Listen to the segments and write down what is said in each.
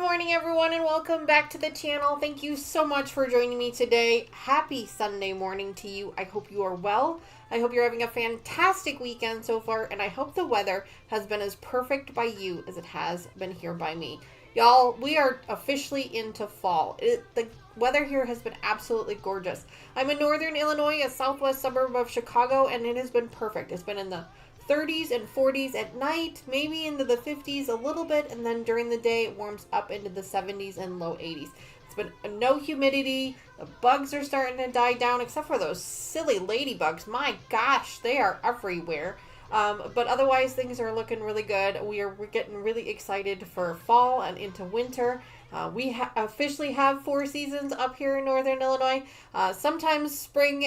morning, everyone, and welcome back to the channel. Thank you so much for joining me today. Happy Sunday morning to you. I hope you are well. I hope you're having a fantastic weekend so far, and I hope the weather has been as perfect by you as it has been here by me. Y'all, we are officially into fall. The weather here has been absolutely gorgeous. I'm in northern Illinois, a southwest suburb of Chicago, and it has been perfect. It's been in the 30s and 40s at night, maybe into the 50s a little bit, and then during the day it warms up into the 70s and low 80s. It's been no humidity. The bugs are starting to die down, except for those silly ladybugs. My gosh, they are everywhere. But otherwise, things are looking really good. We're getting really excited for fall and into winter. We officially have 4 seasons up here in northern Illinois. Sometimes spring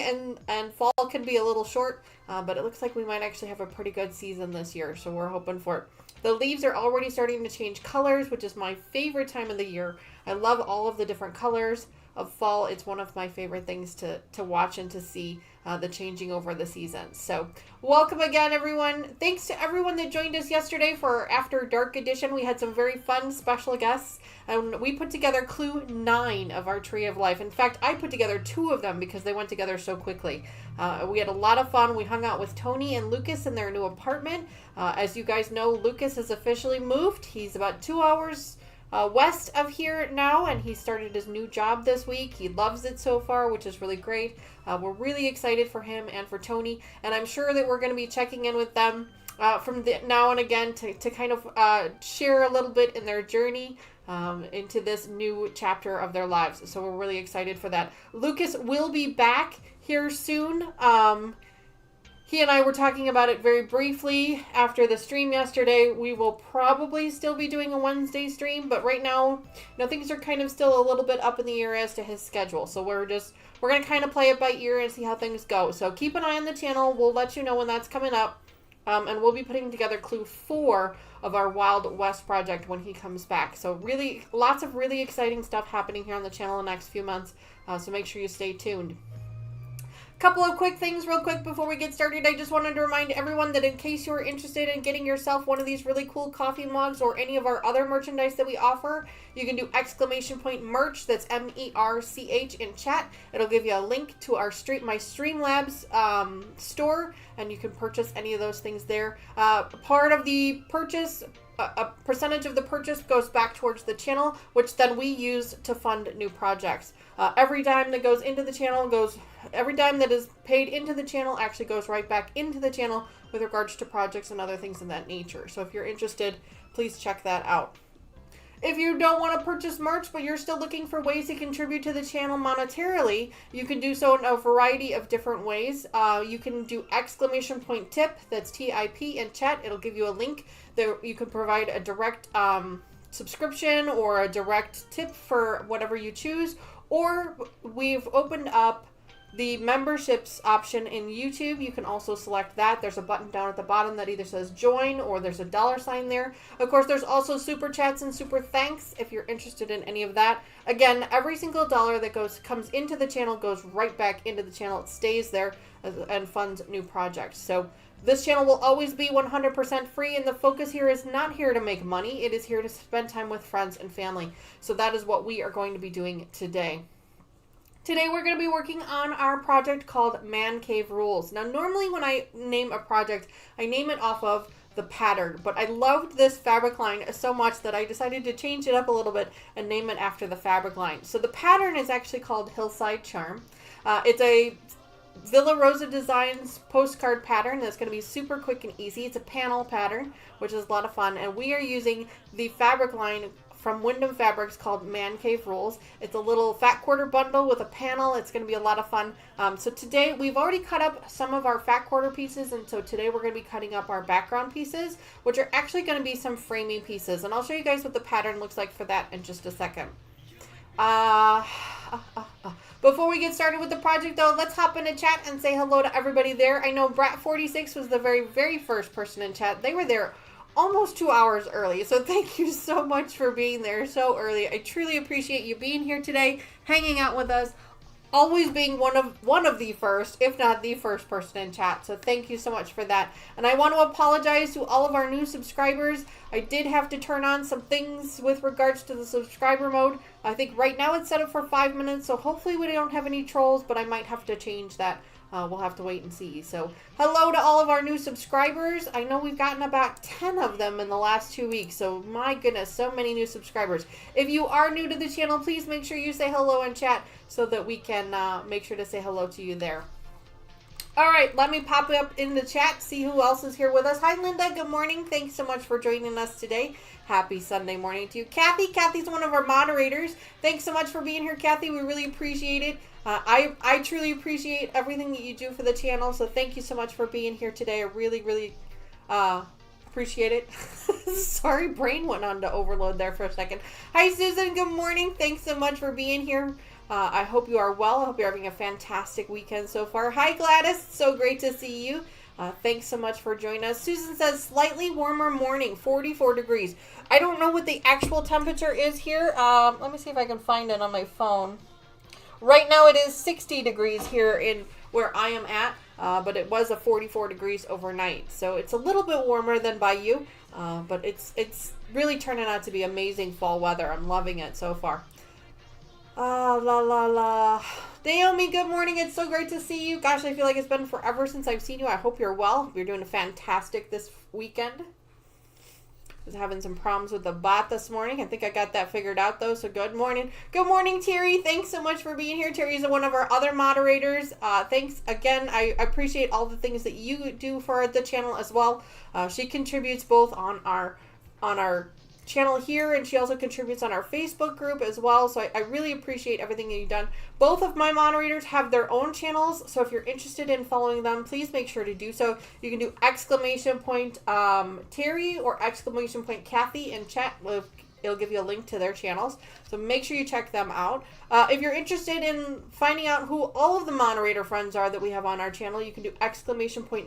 and fall can be a little short, but it looks like we might actually have a pretty good season this year, so we're hoping for it. The leaves are already starting to change colors, which is my favorite time of the year. I love all of the different colors of fall. It's one of my favorite things to watch and to see the changing over the seasons. So welcome again, everyone. Thanks to everyone that joined us yesterday for our After Dark edition. We had some very fun special guests, and we put together clue 9 of our Tree of Life. In fact, I put together 2 of them because they went together so quickly. We had a lot of fun. We hung out with Tony and Lucas in their new apartment. As you guys know, Lucas has officially moved. He's about 2 hours west of here now, and he started his new job this week. He loves it so far, which is really great. We're really excited for him and for Tony, and I'm sure that we're going to be checking in with them from now and again to kind of share a little bit in their journey into this new chapter of their lives. So we're really excited for that. Lucas will be back here soon. He and I were talking about it very briefly after the stream yesterday. We will probably still be doing a Wednesday stream, but right now, things are kind of still a little bit up in the air as to his schedule. So we're going to kind of play it by ear and see how things go. So keep an eye on the channel. We'll let you know when that's coming up. And we'll be putting together clue 4 of our Wild West project when he comes back. So really, lots of really exciting stuff happening here on the channel in the next few months. So make sure you stay tuned. Couple of quick things real quick before we get started. I just wanted to remind everyone that in case you're interested in getting yourself one of these really cool coffee mugs or any of our other merchandise that we offer, you can do ! merch. That's MERCH in chat. It'll give you a link to our my Streamlabs store, and you can purchase any of those things there. Part of the purchase, a percentage of the purchase goes back towards the channel, which then we use to fund new projects. Every dime that goes into the channel every dime that is paid into the channel actually goes right back into the channel with regards to projects and other things of that nature. So if you're interested, please check that out. If you don't want to purchase merch, but you're still looking for ways to contribute to the channel monetarily, you can do so in a variety of different ways. You can do !tip, that's TIP in chat. It'll give you a link that you can provide a direct subscription or a direct tip for whatever you choose. Or we've opened up the memberships option in YouTube. You can also select that. There's a button down at the bottom that either says join or there's a $sign there. Of course, there's also super chats and super thanks if you're interested in any of that. Again, every single dollar that comes into the channel goes right back into the channel. It stays there and funds new projects. So this channel will always be 100% free, and the focus here is not here to make money. It is here to spend time with friends and family. So that is what we are going to be doing today. Today we're going to be working on our project called Man Cave Rules. Now normally when I name a project, I name it off of the pattern, but I loved this fabric line so much that I decided to change it up a little bit and name it after the fabric line. So the pattern is actually called Hillside Charm. It's a Villa Rosa Designs postcard pattern that's going to be super quick and easy. It's a panel pattern, which is a lot of fun, and we are using the fabric line from Windham Fabrics called Man Cave Rules. It's a little fat quarter bundle with a panel. It's going to be a lot of fun. So today we've already cut up some of our fat quarter pieces, and so today we're going to be cutting up our background pieces, which are actually going to be some framing pieces, and I'll show you guys what the pattern looks like for that in just a second. Before we get started with the project though, let's hop into chat and say hello to everybody there. I know Brat46 was the very first person in chat. They were there almost 2 hours early, so thank you so much for being there so early. I truly appreciate you being here today, hanging out with us. always being one of the first, if not the first person in chat. So thank you so much for that. And I want to apologize to all of our new subscribers. I did have to turn on some things with regards to the subscriber mode. I think right now it's set up for 5 minutes, so hopefully we don't have any trolls, but I might have to change that. We'll have to wait and see. So hello to all of our new subscribers. I know we've gotten about 10 of them in the last 2 weeks. So my goodness, so many new subscribers. If you are new to the channel, please make sure you say hello in chat so that we can make sure to say hello to you there. All right, let me pop up in the chat, see who else is here with us. Hi, Linda. Good morning. Thanks so much for joining us today. Happy Sunday morning to you. Kathy. Kathy's one of our moderators. Thanks so much for being here, Kathy. We really appreciate it. I truly appreciate everything that you do for the channel, so thank you so much for being here today. I really, really appreciate it. Sorry, brain went on to overload there for a second. Hi, Susan. Good morning. Thanks so much for being here. I hope you are well. I hope you're having a fantastic weekend so far. Hi, Gladys. So great to see you. Thanks so much for joining us. Susan says, slightly warmer morning, 44 degrees. I don't know what the actual temperature is here. Let me see if I can find it on my phone. Right now it is 60 degrees here in where I am at, but it was a 44 degrees overnight. So it's a little bit warmer than by you, but it's really turning out to be amazing fall weather. I'm loving it so far. La la la. Naomi, good morning. It's so great to see you. Gosh, I feel like it's been forever since I've seen you. I hope you're well. You're doing fantastic this weekend. Was having some problems with the bot this morning. I think I got that figured out though, so good morning. Good morning, Terry. Thanks so much for being here. Terry's one of our other moderators. Thanks again. I appreciate all the things that you do for the channel as well. She contributes both on our channel here, and she also contributes on our Facebook group as well, so I really appreciate everything that you've done. Both of my moderators have their own channels, so if you're interested in following them, please make sure to do so. You can do !Terry or !Kathy in chat. It'll give you a link to their channels, so make sure you check them out. If you're interested in finding out who all of the moderator friends are that we have on our channel, you can do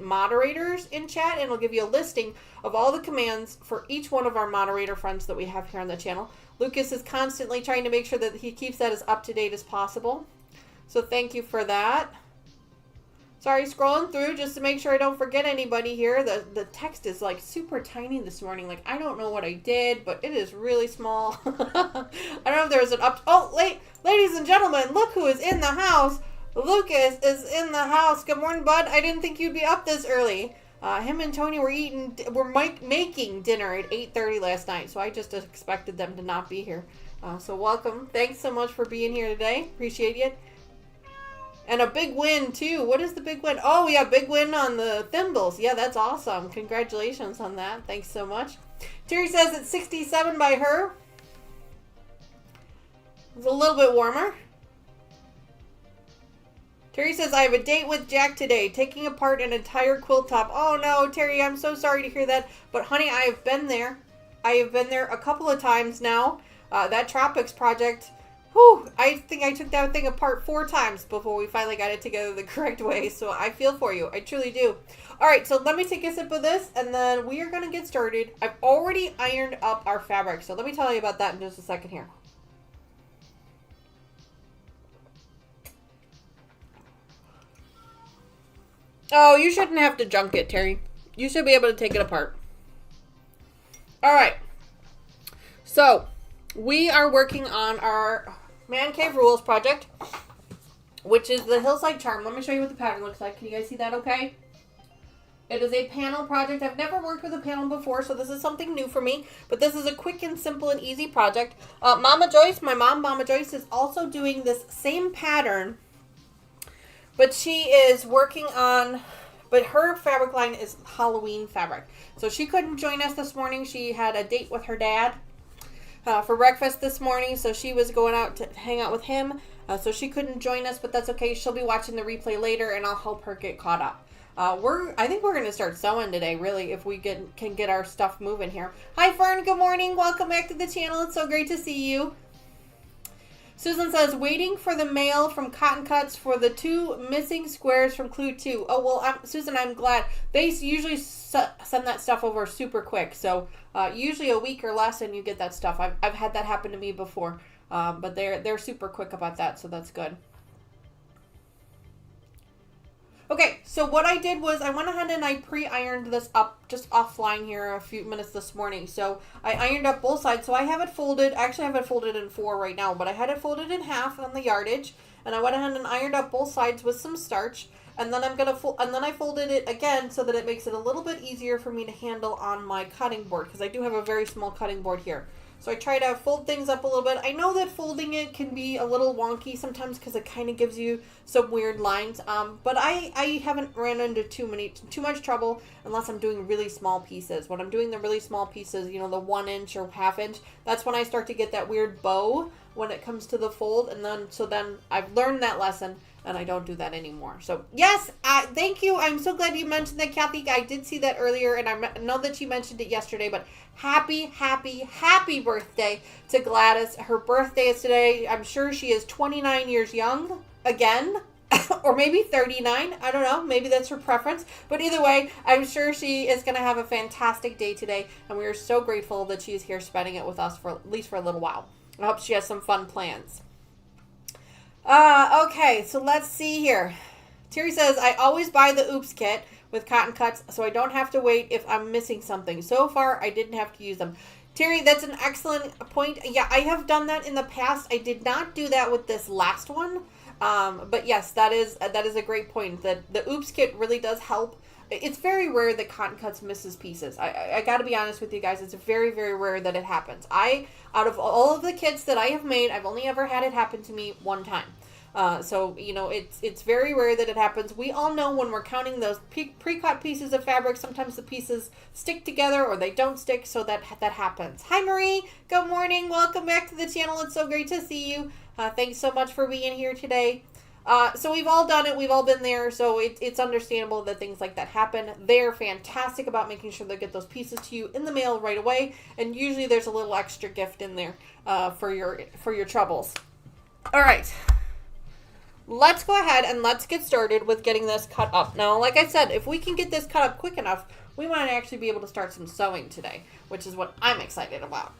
!moderators in chat, and it'll give you a listing of all the commands for each one of our moderator friends that we have here on the channel. Lucas is constantly trying to make sure that he keeps that as up to date as possible, so thank you for that. Sorry, scrolling through just to make sure I don't forget anybody here. The text is like super tiny this morning. Like, I don't know what I did, but it is really small. I don't know if there's an up. Oh, ladies and gentlemen, look who is in the house. Lucas is in the house. Good morning, bud. I didn't think you'd be up this early. Him and Tony were making dinner at 8:30 last night, so I just expected them to not be here. So welcome. Thanks so much for being here today. Appreciate it. And a big win, too. What is the big win? Oh, yeah, big win on the thimbles. Yeah, that's awesome. Congratulations on that. Thanks so much. Terry says it's 67 by her. It's a little bit warmer. Terry says, I have a date with Jack today, taking apart an entire quilt top. Oh, no, Terry, I'm so sorry to hear that. But, honey, I have been there. I have been there a couple of times now. That Tropics project... Whew, I think I took that thing apart 4 times before we finally got it together the correct way, so I feel for you. I truly do. All right, so let me take a sip of this, and then we are going to get started. I've already ironed up our fabric, so let me tell you about that in just a second here. Oh, you shouldn't have to junk it, Terry. You should be able to take it apart. All right. So, we are working on our Man Cave Rules project, which is the Hillside Charm. Let me show you what the pattern looks like. Can you guys see that okay? It is a panel project. I've never worked with a panel before, so this is something new for me. But this is a quick and simple and easy project. Mama Joyce, my mom, Mama Joyce, is also doing this same pattern. But she is working on... But her fabric line is Halloween fabric. So she couldn't join us this morning. She had a date with her dad for breakfast this morning, so she was going out to hang out with him, so she couldn't join us, but that's okay. She'll be watching the replay later, and I'll help her get caught up. I think we're going to start sewing today, really, if we can get our stuff moving here. Hi, Fern. Good morning. Welcome back to the channel. It's so great to see you. Susan says, waiting for the mail from Cotton Cuts for the 2 missing squares from Clue 2. Oh, well, Susan, I'm glad. They usually send that stuff over super quick. So usually a week or less and you get that stuff. I've had that happen to me before. But they're super quick about that, so that's good. Okay, so what I did was I went ahead and I pre-ironed this up just offline here a few minutes this morning. So I ironed up both sides. So I have it folded. Actually, I have it folded in 4 right now, but I had it folded in half on the yardage, and I went ahead and ironed up both sides with some starch. And then I folded it again so that it makes it a little bit easier for me to handle on my cutting board, because I do have a very small cutting board here. So I try to fold things up a little bit. I know that folding it can be a little wonky sometimes because it kind of gives you some weird lines. But I haven't ran into too much trouble unless I'm doing really small pieces. When I'm doing the really small pieces, you know, the 1 inch or ½ inch, that's when I start to get that weird bow when it comes to the fold. And then I've learned that lesson, and I don't do that anymore. So yes, thank you. I'm so glad you mentioned that, Kathy. I did see that earlier, and I know that you mentioned it yesterday, but happy birthday to Gladys. Her birthday is today. I'm sure she is 29 years young again. Or maybe 39. I don't know. Maybe that's her preference. But either way, I'm sure she is going to have a fantastic day today, and we are so grateful that she's here spending it with us for at least for a little while. I hope she has some fun plans. Okay, so let's see here. Terry says, I always buy the Oops kit with cotton cuts so I don't have to wait if I'm missing something. So far, I didn't have to use them. Terry, that's an excellent point. Yeah, I have done that in the past. I did not do that with this last one. But yes, that is a great point. The Oops kit really does help. It's very rare that cotton cuts misses pieces. I got to be honest with you guys. It's very, very rare that it happens. Out of all of the kits that I have made, I've only ever had it happen to me one time. So, you know, it's very rare that it happens. We all know when we're counting those pre-cut pieces of fabric, sometimes the pieces stick together or they don't stick, so that happens. Hi, Marie. Good morning. Welcome back to the channel. It's so great to see you. Thanks so much for being here today. So we've all done it. We've all been there. So it's understandable that things like that happen. They're fantastic about making sure they get those pieces to you in the mail right away. And usually there's a little extra gift in there for your troubles. All right. Let's go ahead and let's get started with getting this cut up. Now, like I said, if we can get this cut up quick enough, we might actually be able to start some sewing today, which is what I'm excited about.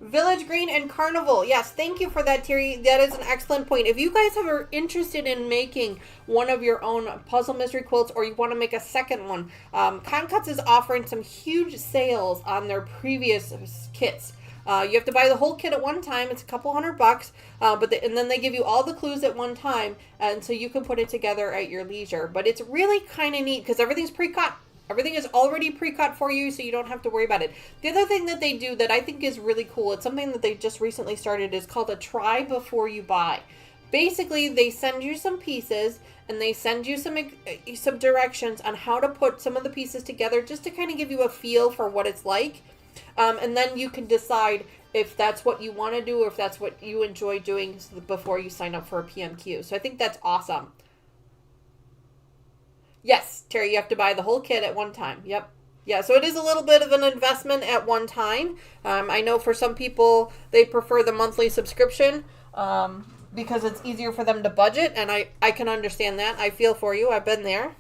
Village Green and Carnival. Yes, thank you for that, Terry. That is an excellent point. If you guys are interested in making one of your own puzzle mystery quilts, or you want to make a second one, Cotton Cuts is offering some huge sales on their previous kits. You have to buy the whole kit at one time. It's a couple $100, and then they give you all the clues at one time, and so you can put it together at your leisure. But it's really kind of neat because everything's pre-cut. Everything is already pre-cut for you, so you don't have to worry about it. The other thing that they do that I think is really cool, it's something that they just recently started, is called a try before you buy. Basically, they send you some pieces, and they send you some directions on how to put some of the pieces together, just to kind of give you a feel for what it's like. And then you can decide if that's what you want to do or if that's what you enjoy doing before you sign up for a PMQ. So I think that's awesome. Yes, Terry, you have to buy the whole kit at one time. Yep. Yeah, so it is a little bit of an investment at one time. I know for some people, they prefer the monthly subscription because it's easier for them to budget, and I can understand that. I feel for you. I've been there.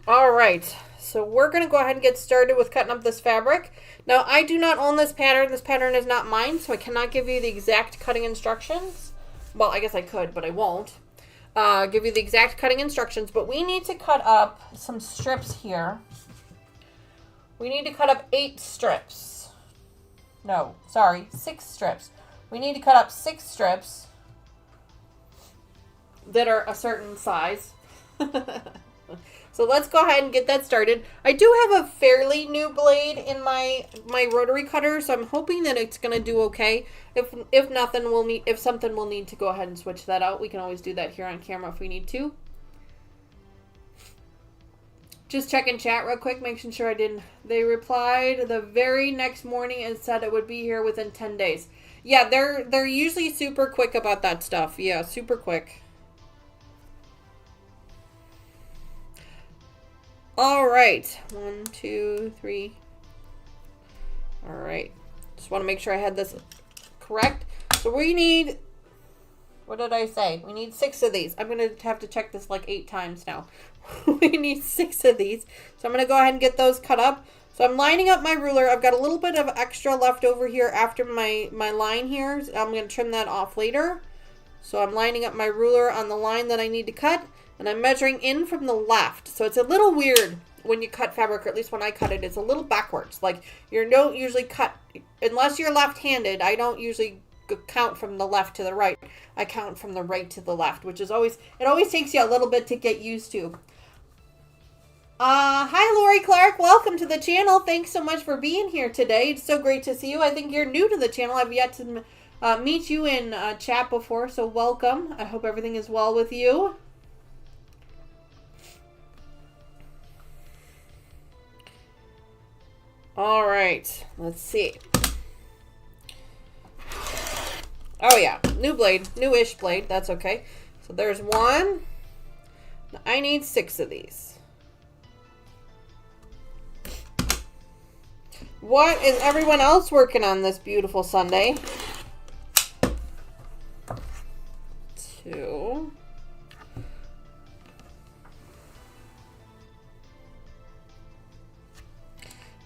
All right. So we're going to go ahead and get started with cutting up this fabric. Now, I do not own this pattern. This pattern is not mine, so I cannot give you the exact cutting instructions. Well, I guess I could, but I won't. Give you the exact cutting instructions, but we need to cut up some strips here. We need to cut up 8 strips. No, sorry, 6 strips. We need to cut up 6 strips that are a certain size. So let's go ahead and get that started. I do have a fairly new blade in my rotary cutter, so I'm hoping that it's going to do okay. If nothing, if something, we'll need to go ahead and switch that out. We can always do that here on camera if we need to. Just checking chat real quick, making sure I didn't. They replied the very next morning and said it would be here within 10 days. Yeah, they're usually super quick about that stuff. Yeah, super quick. All right, 1, 2, 3. All right, just want to make sure I had this correct. So we need, what did I say? We need 6 of these. I'm going to have to check this like 8 times now. We need 6 of these. So I'm going to go ahead and get those cut up. So I'm lining up my ruler. I've got a little bit of extra left over here after my line here. I'm going to trim that off later. So I'm lining up my ruler on the line that I need to cut, and I'm measuring in from the left. So it's a little weird when you cut fabric, or at least when I cut it, it's a little backwards. Like, you don't usually cut, unless you're left-handed, I don't usually count from the left to the right. I count from the right to the left, which is always, it always takes you a little bit to get used to. Hi Lori Clark, welcome to the channel. Thanks so much for being here today. It's so great to see you. I think you're new to the channel. I've yet to meet you in chat before, so welcome. I hope everything is well with you. All right, let's see. Oh yeah, new blade, newish blade, that's okay. So there's one. I need 6 of these. What is everyone else working on this beautiful Sunday? 2.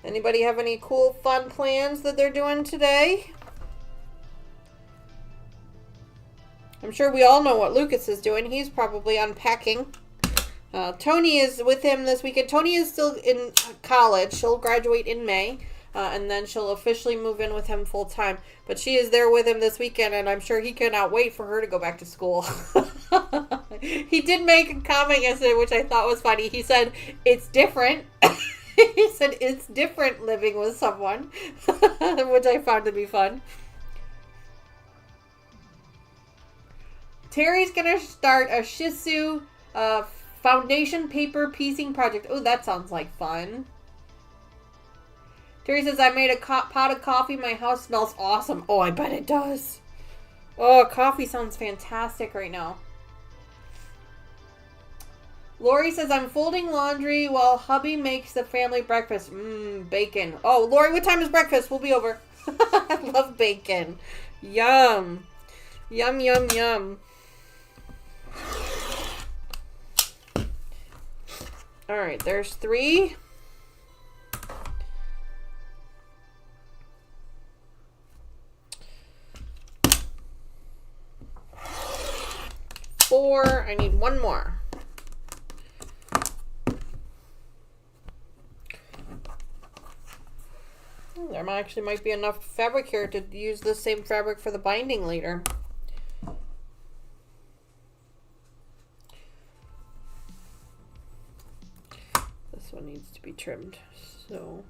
Anybody have any cool, fun plans that they're doing today? I'm sure we all know what Lucas is doing. He's probably unpacking. Tony is with him this weekend. Tony is still in college. She'll graduate in May. And then she'll officially move in with him full time. But she is there with him this weekend, and I'm sure he cannot wait for her to go back to school. He did make a comment yesterday, which I thought was funny. He said, it's different. He said, it's different living with someone, which I found to be fun. Terry's going to start a Shih Tzu foundation paper piecing project. Oh, that sounds like fun. Terry says, I made a pot of coffee. My house smells awesome. Oh, I bet it does. Oh, coffee sounds fantastic right now. Lori says, I'm folding laundry while hubby makes the family breakfast. Bacon. Oh, Lori, what time is breakfast? We'll be over. I love bacon. Yum. Yum, yum, yum. All right, there's 3. I need 1 more. There actually might be enough fabric here to use the same fabric for the binding later. This one needs to be trimmed, so...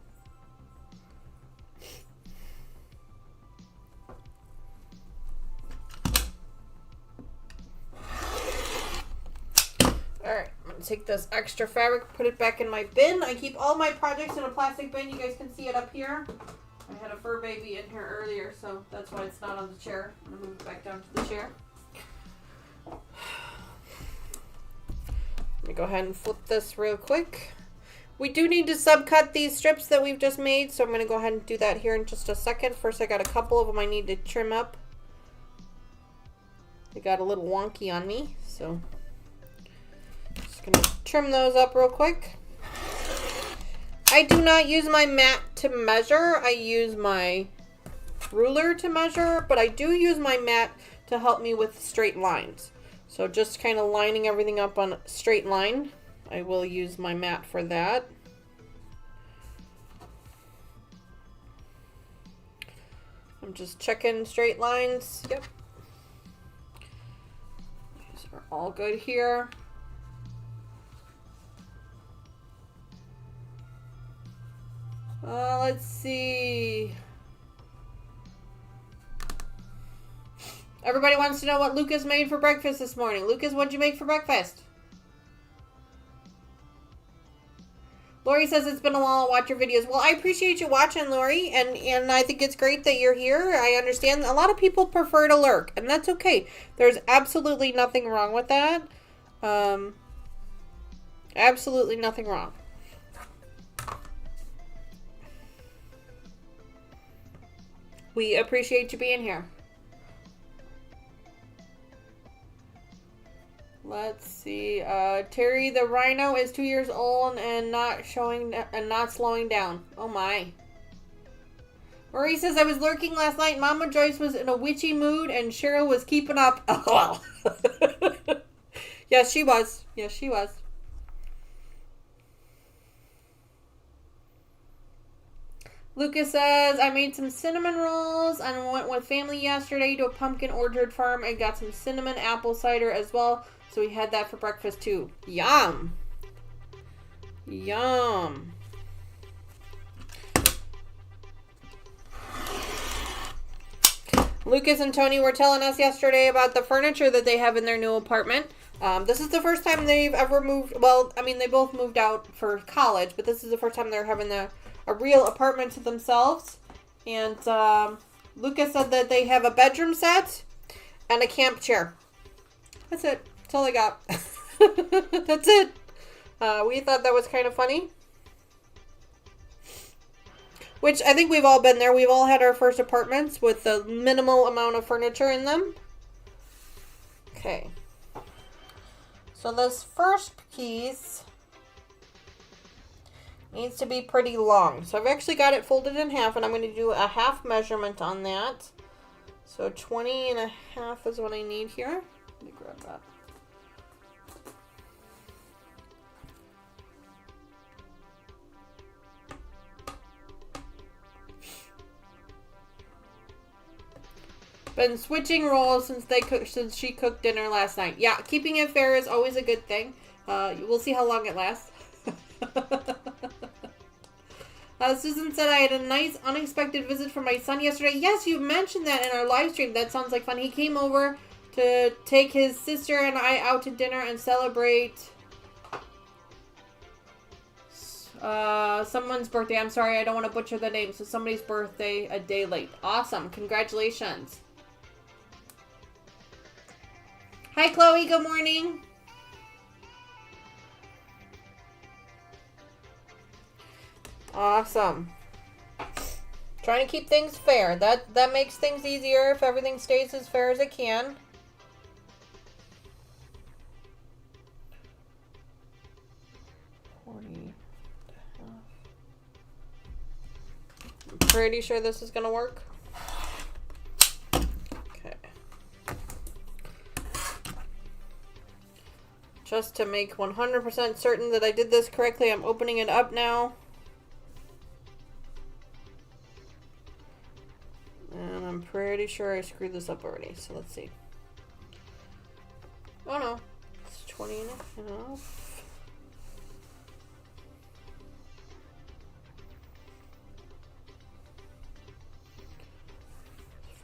Alright, I'm going to take this extra fabric, put it back in my bin. I keep all my projects in a plastic bin. You guys can see it up here. I had a fur baby in here earlier, so that's why it's not on the chair. I'm going to move it back down to the chair. Let me go ahead and flip this real quick. We do need to subcut these strips that we've just made, so I'm going to go ahead and do that here in just a second. First, I got a couple of them I need to trim up. They got a little wonky on me, so... Just gonna trim those up real quick. I do not use my mat to measure. I use my ruler to measure, but I do use my mat to help me with straight lines. So just kind of lining everything up on a straight line. I will use my mat for that. I'm just checking straight lines. Yep. These are all good here. Let's see. Everybody wants to know what Lucas made for breakfast this morning. Lucas, what'd you make for breakfast? Lori says it's been a while to watch your videos. Well, I appreciate you watching, Lori, and I think it's great that you're here. I understand a lot of people prefer to lurk, and that's okay. There's absolutely nothing wrong with that. Absolutely nothing wrong. We appreciate you being here. Let's see, Terry the Rhino is 2 years old and not slowing down. Oh my. Marie says, I was lurking last night. Mama Joyce was in a witchy mood and Cheryl was keeping up. Oh, well. Yes, she was. Yes, she was. Lucas says, I made some cinnamon rolls and went with family yesterday to a pumpkin orchard farm and got some cinnamon apple cider as well. So we had that for breakfast too. Yum. Yum. Lucas and Tony were telling us yesterday about the furniture that they have in their new apartment. This is the first time they've ever moved. Well, I mean, they both moved out for college, but this is the first time they're having a real apartment to themselves. And Lucas said that they have a bedroom set and a camp chair. That's it. That's all I got. That's it. We thought that was kind of funny. Which I think we've all been there. We've all had our first apartments with the minimal amount of furniture in them. Okay. So this first piece needs to be pretty long. So I've actually got it folded in half, and I'm going to do a half measurement on that. So 20 and a half is what I need here. Let me grab that. Been switching roles since she cooked dinner last night. Yeah, keeping it fair is always a good thing. We'll see how long it lasts. Susan said I had a nice unexpected visit from my son yesterday. Yes, you mentioned that in our live stream. That sounds like fun. He came over to take his sister and I out to dinner and celebrate someone's birthday. I'm sorry, I don't want to butcher the name. So somebody's birthday a day late. Awesome. Congratulations. Hi, Chloe. Good morning. Awesome. Trying to keep things fair. That makes things easier if everything stays as fair as it can. Pretty sure this is gonna work. Okay. Just to make 100% certain that I did this correctly, I'm opening it up now. And I'm pretty sure I screwed this up already, so let's see. Oh no, it's 20 and a half.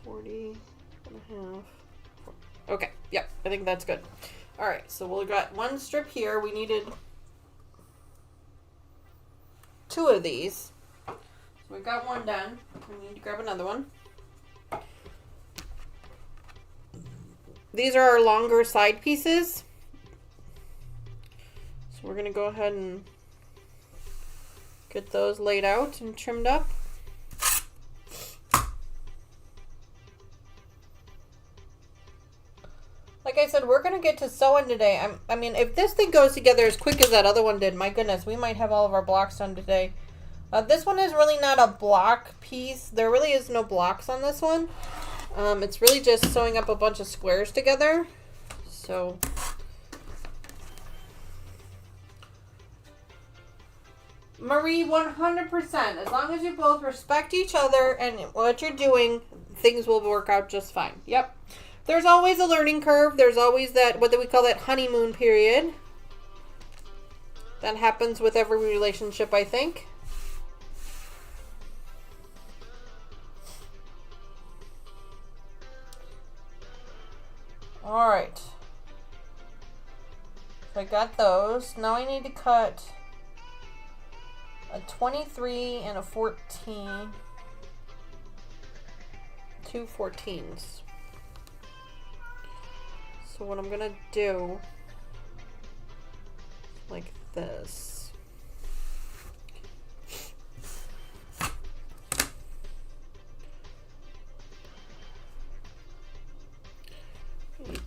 40 and a half. Okay, yep, I think that's good. Alright, so we've got one strip here. We needed 2 of these. So we've got one done. We need to grab another one. These are our longer side pieces. So we're going to go ahead and get those laid out and trimmed up. Like I said, we're going to get to sewing today. I mean, if this thing goes together as quick as that other one did, my goodness, we might have all of our blocks done today. This one is really not a block piece. There really is no blocks on this one. It's really just sewing up a bunch of squares together. So, Marie, 100%. As long as you both respect each other and what you're doing, things will work out just fine. Yep. There's always a learning curve. There's always that, what do we call that, honeymoon period. That happens with every relationship, I think. Alright. So I got those. Now I need to cut a 23 and a 14. 2 14s. So what I'm gonna do, like this.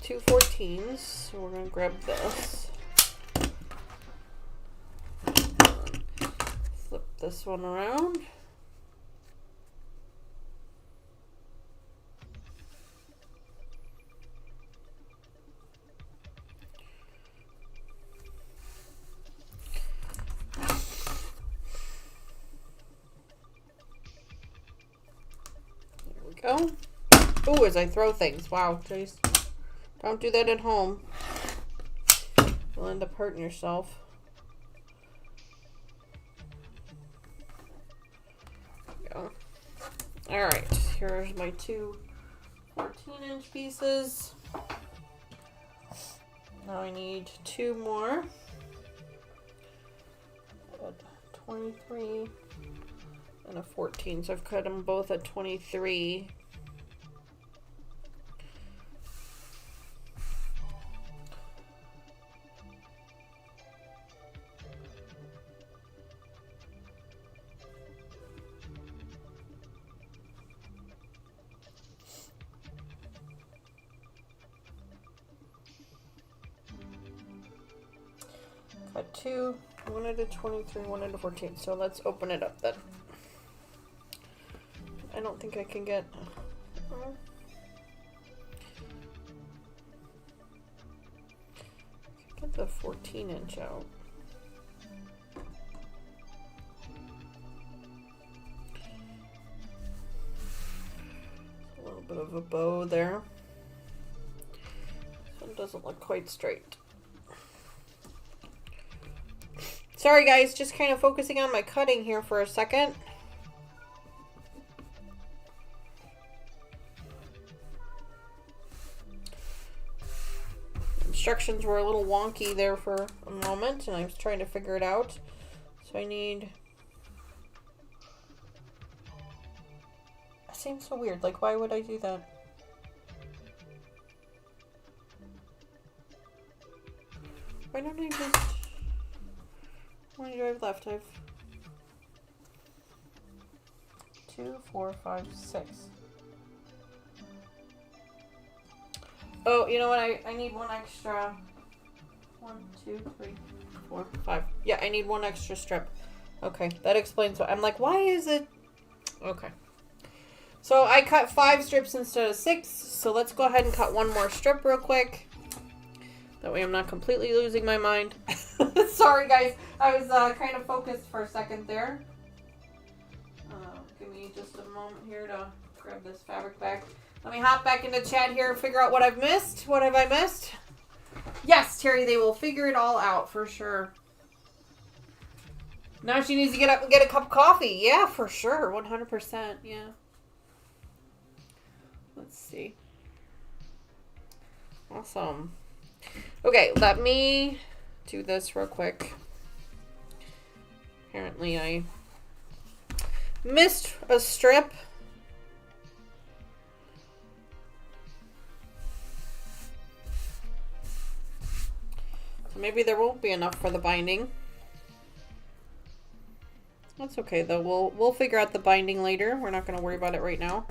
two 14s, so we're going to grab this. Flip this one around. There we go. Ooh, as I throw things. Wow, jeez. Don't do that at home. You'll end up hurting yourself. There we go. Alright, here's my two 14-inch pieces. Now I need two more. A 23 and a 14, so I've cut them both at 23. Cut two, one at a 23, one at a 14. So let's open it up then. I don't think I can get... Get the 14-inch out. A little bit of a bow there. This one doesn't look quite straight. Sorry guys, just kind of focusing on my cutting here for a second. Instructions were a little wonky there for a moment, and I was trying to figure it out. So I need... That seems so weird. Like, why would I do that? Why don't I just... How many do I have left? I have 2, 4, 5, 6. Oh, you know what? I need one extra. 1, 2, 3, 4, 5. Yeah, I need one extra strip. Okay, that explains what. I'm like, why is it? Okay. So I cut 5 strips instead of 6. So let's go ahead and cut one more strip real quick. That way I'm not completely losing my mind. Sorry guys, I was kind of focused for a second there. Give me just a moment here to grab this fabric back. Let me hop back into chat here and figure out what I've missed. What have I missed? Yes, Terry, they will figure it all out for sure. Now she needs to get up and get a cup of coffee. Yeah, for sure. 100%. Yeah. Let's see. Awesome. Okay, let me do this real quick. Apparently I missed a strip. So maybe there won't be enough for the binding. That's okay though. We'll figure out the binding later. We're not going to worry about it right now.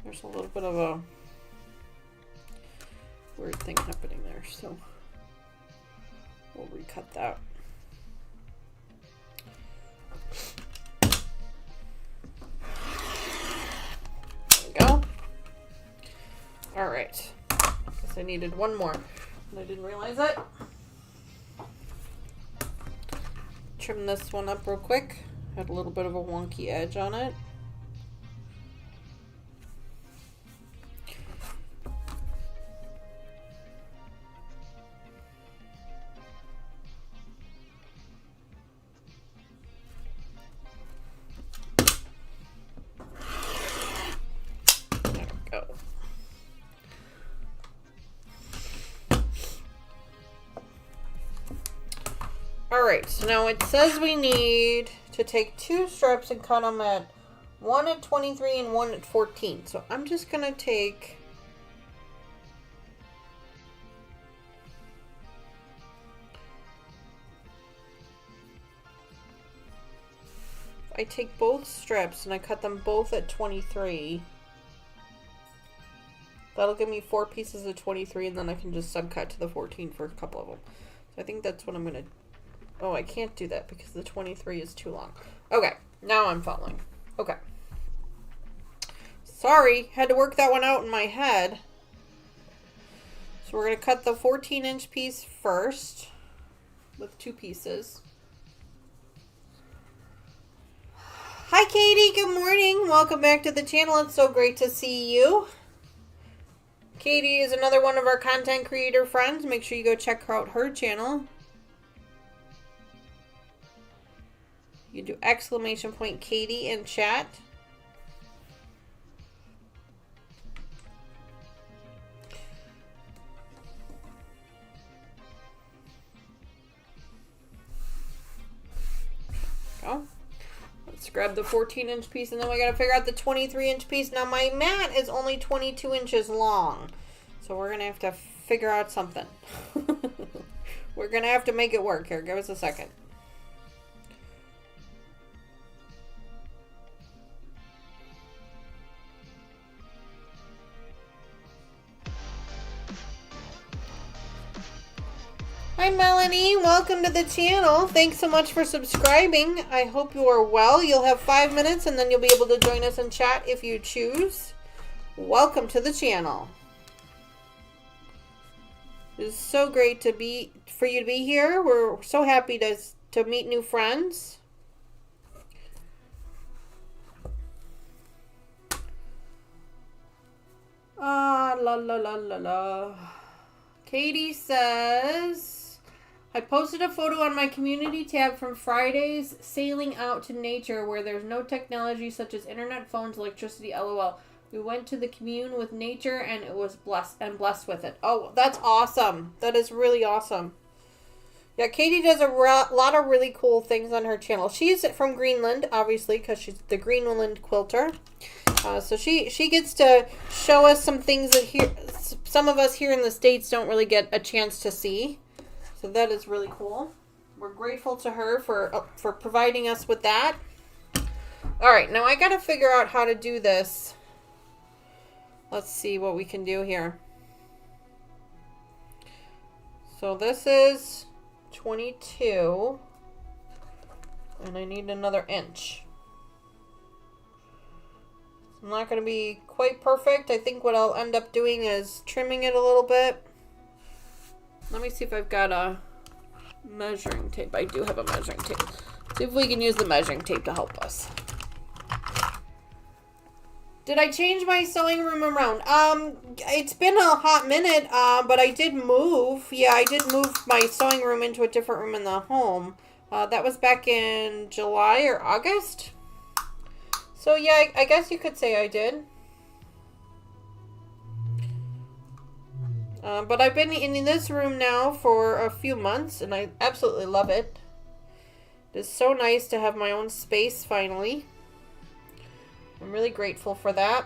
There's a little bit of a weird thing happening there, so we'll recut that. There we go. All right. Guess I needed one more, and I didn't realize it. Trim this one up real quick. Had a little bit of a wonky edge on it. Alright, so now it says we need to take 2 strips and cut them at 1 at 23 and 1 at 14. So I'm just going to take... I take both strips and I cut them both at 23. That'll give me 4 pieces of 23, and then I can just subcut to the 14 for a couple of them. So I think that's what I'm going to... Oh, I can't do that because the 23 is too long. Okay, now I'm following. Okay. Sorry, had to work that one out in my head. So we're going to cut the 14-inch piece first with 2 pieces. Hi, Katie. Good morning. Welcome back to the channel. It's so great to see you. Katie is another one of our content creator friends. Make sure you go check out her channel. You do exclamation point Katie in chat. Go. Let's grab the 14-inch piece, and then we got to figure out the 23-inch piece. Now my mat is only 22 inches long, so we're gonna have to figure out something. We're gonna have to make it work here. Give us a second. Hi Melanie, welcome to the channel. Thanks so much for subscribing. I hope you are well. You'll have 5 minutes and then you'll be able to join us in chat if you choose. Welcome to the channel. It is so great for you to be here. We're so happy to meet new friends. La la la la la. Katie says, I posted a photo on my community tab from Friday's sailing out to nature where there's no technology such as internet, phones, electricity, lol. We went to the commune with nature and it was blessed with it. Oh, that's awesome. That is really awesome. Yeah, Katie does a lot of really cool things on her channel. She's from Greenland, obviously, because she's the Greenland quilter. So she gets to show us some things that some of us here in the States don't really get a chance to see. So that is really cool. We're grateful to her for providing us with that. All right, now I got to figure out how to do this. Let's see what we can do here. So this is 22, and I need another inch. It's not going to be quite perfect. I think what I'll end up doing is trimming it a little bit. Let me see if I've got a measuring tape. I do have a measuring tape. See if we can use the measuring tape to help us. Did I change my sewing room around? It's been a hot minute, but I did move. Yeah, I did move my sewing room into a different room in the home. That was back in July or August. So yeah, I guess you could say I did. But I've been in this room now for a few months, and I absolutely love it. It's so nice to have my own space finally. I'm really grateful for that.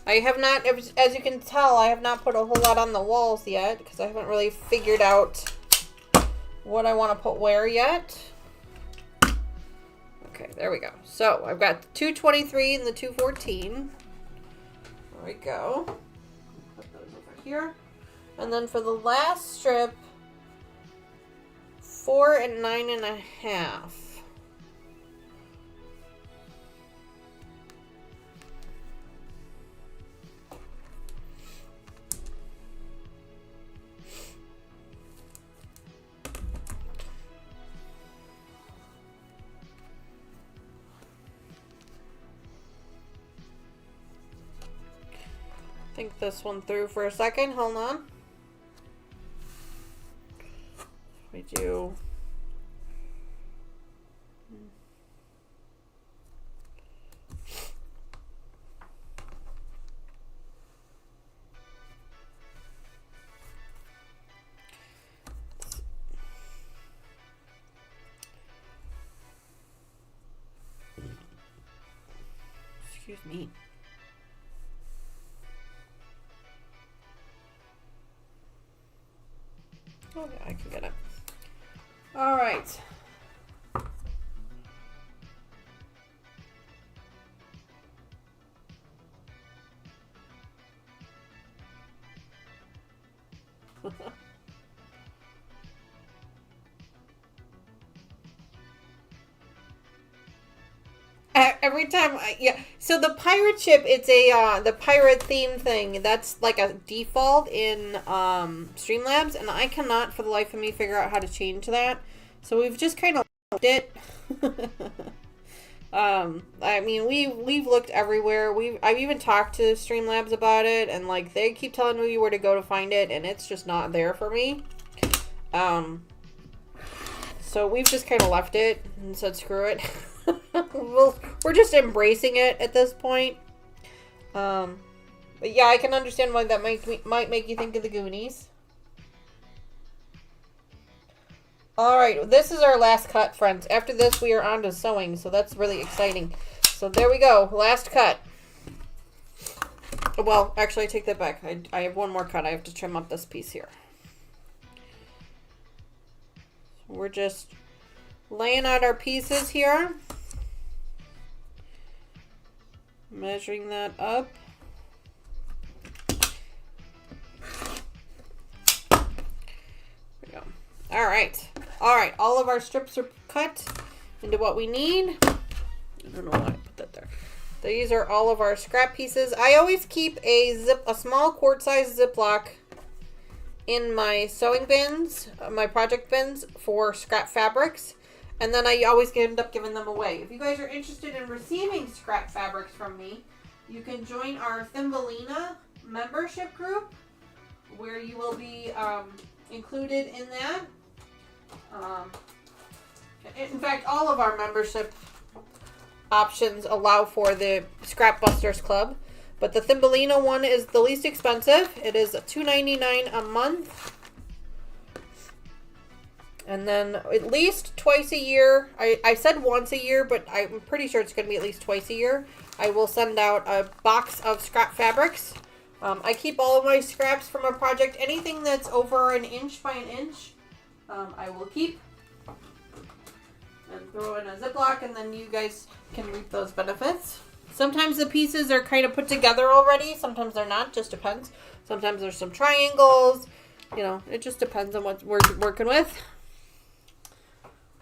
I have not, as you can tell, I have not put a whole lot on the walls yet because I haven't really figured out what I want to put where yet. Okay, there we go. So I've got the 223 and the 214. There we go. Put those over here. And then for the last strip, 4 and 9.5. Think this one through for a second. Hold on. We do. Excuse me. Oh, yeah, I can get it. All right. Every time, yeah. So the pirate ship, it's a the pirate theme thing. That's like a default in Streamlabs, and I cannot for the life of me figure out how to change that. So we've just kind of left it. I mean, we've looked everywhere. I've even talked to Streamlabs about it, and like they keep telling me where to go to find it, and it's just not there for me. So we've just kind of left it and said screw it. We're just embracing it at this point. But yeah, I can understand why that might make you think of the Goonies. Alright, this is our last cut, friends. After this, we are on to sewing, so that's really exciting. So there we go, last cut. Well, actually, I take that back. I have one more cut. I have to trim up this piece here. So we're just laying out our pieces here. Measuring that up. There we go. All right. All of our strips are cut into what we need. I don't know why I put that there. These are all of our scrap pieces. I always keep a small quart-sized Ziploc in my sewing bins, my project bins for scrap fabrics. And then I always end up giving them away. If you guys are interested in receiving scrap fabrics from me, you can join our Thumbelina membership group, where you will be included in that. In fact, all of our membership options allow for the Scrap Busters Club, but the Thumbelina one is the least expensive. It is $2.99 a month. And then at least twice a year, I said once a year, but I'm pretty sure it's going to be at least twice a year, I will send out a box of scrap fabrics. I keep all of my scraps from a project. Anything that's over 1 inch by 1 inch, I will keep. And throw in a Ziploc, and then you guys can reap those benefits. Sometimes the pieces are kind of put together already. Sometimes they're not. Just depends. Sometimes there's some triangles. You know, it just depends on what we're working with.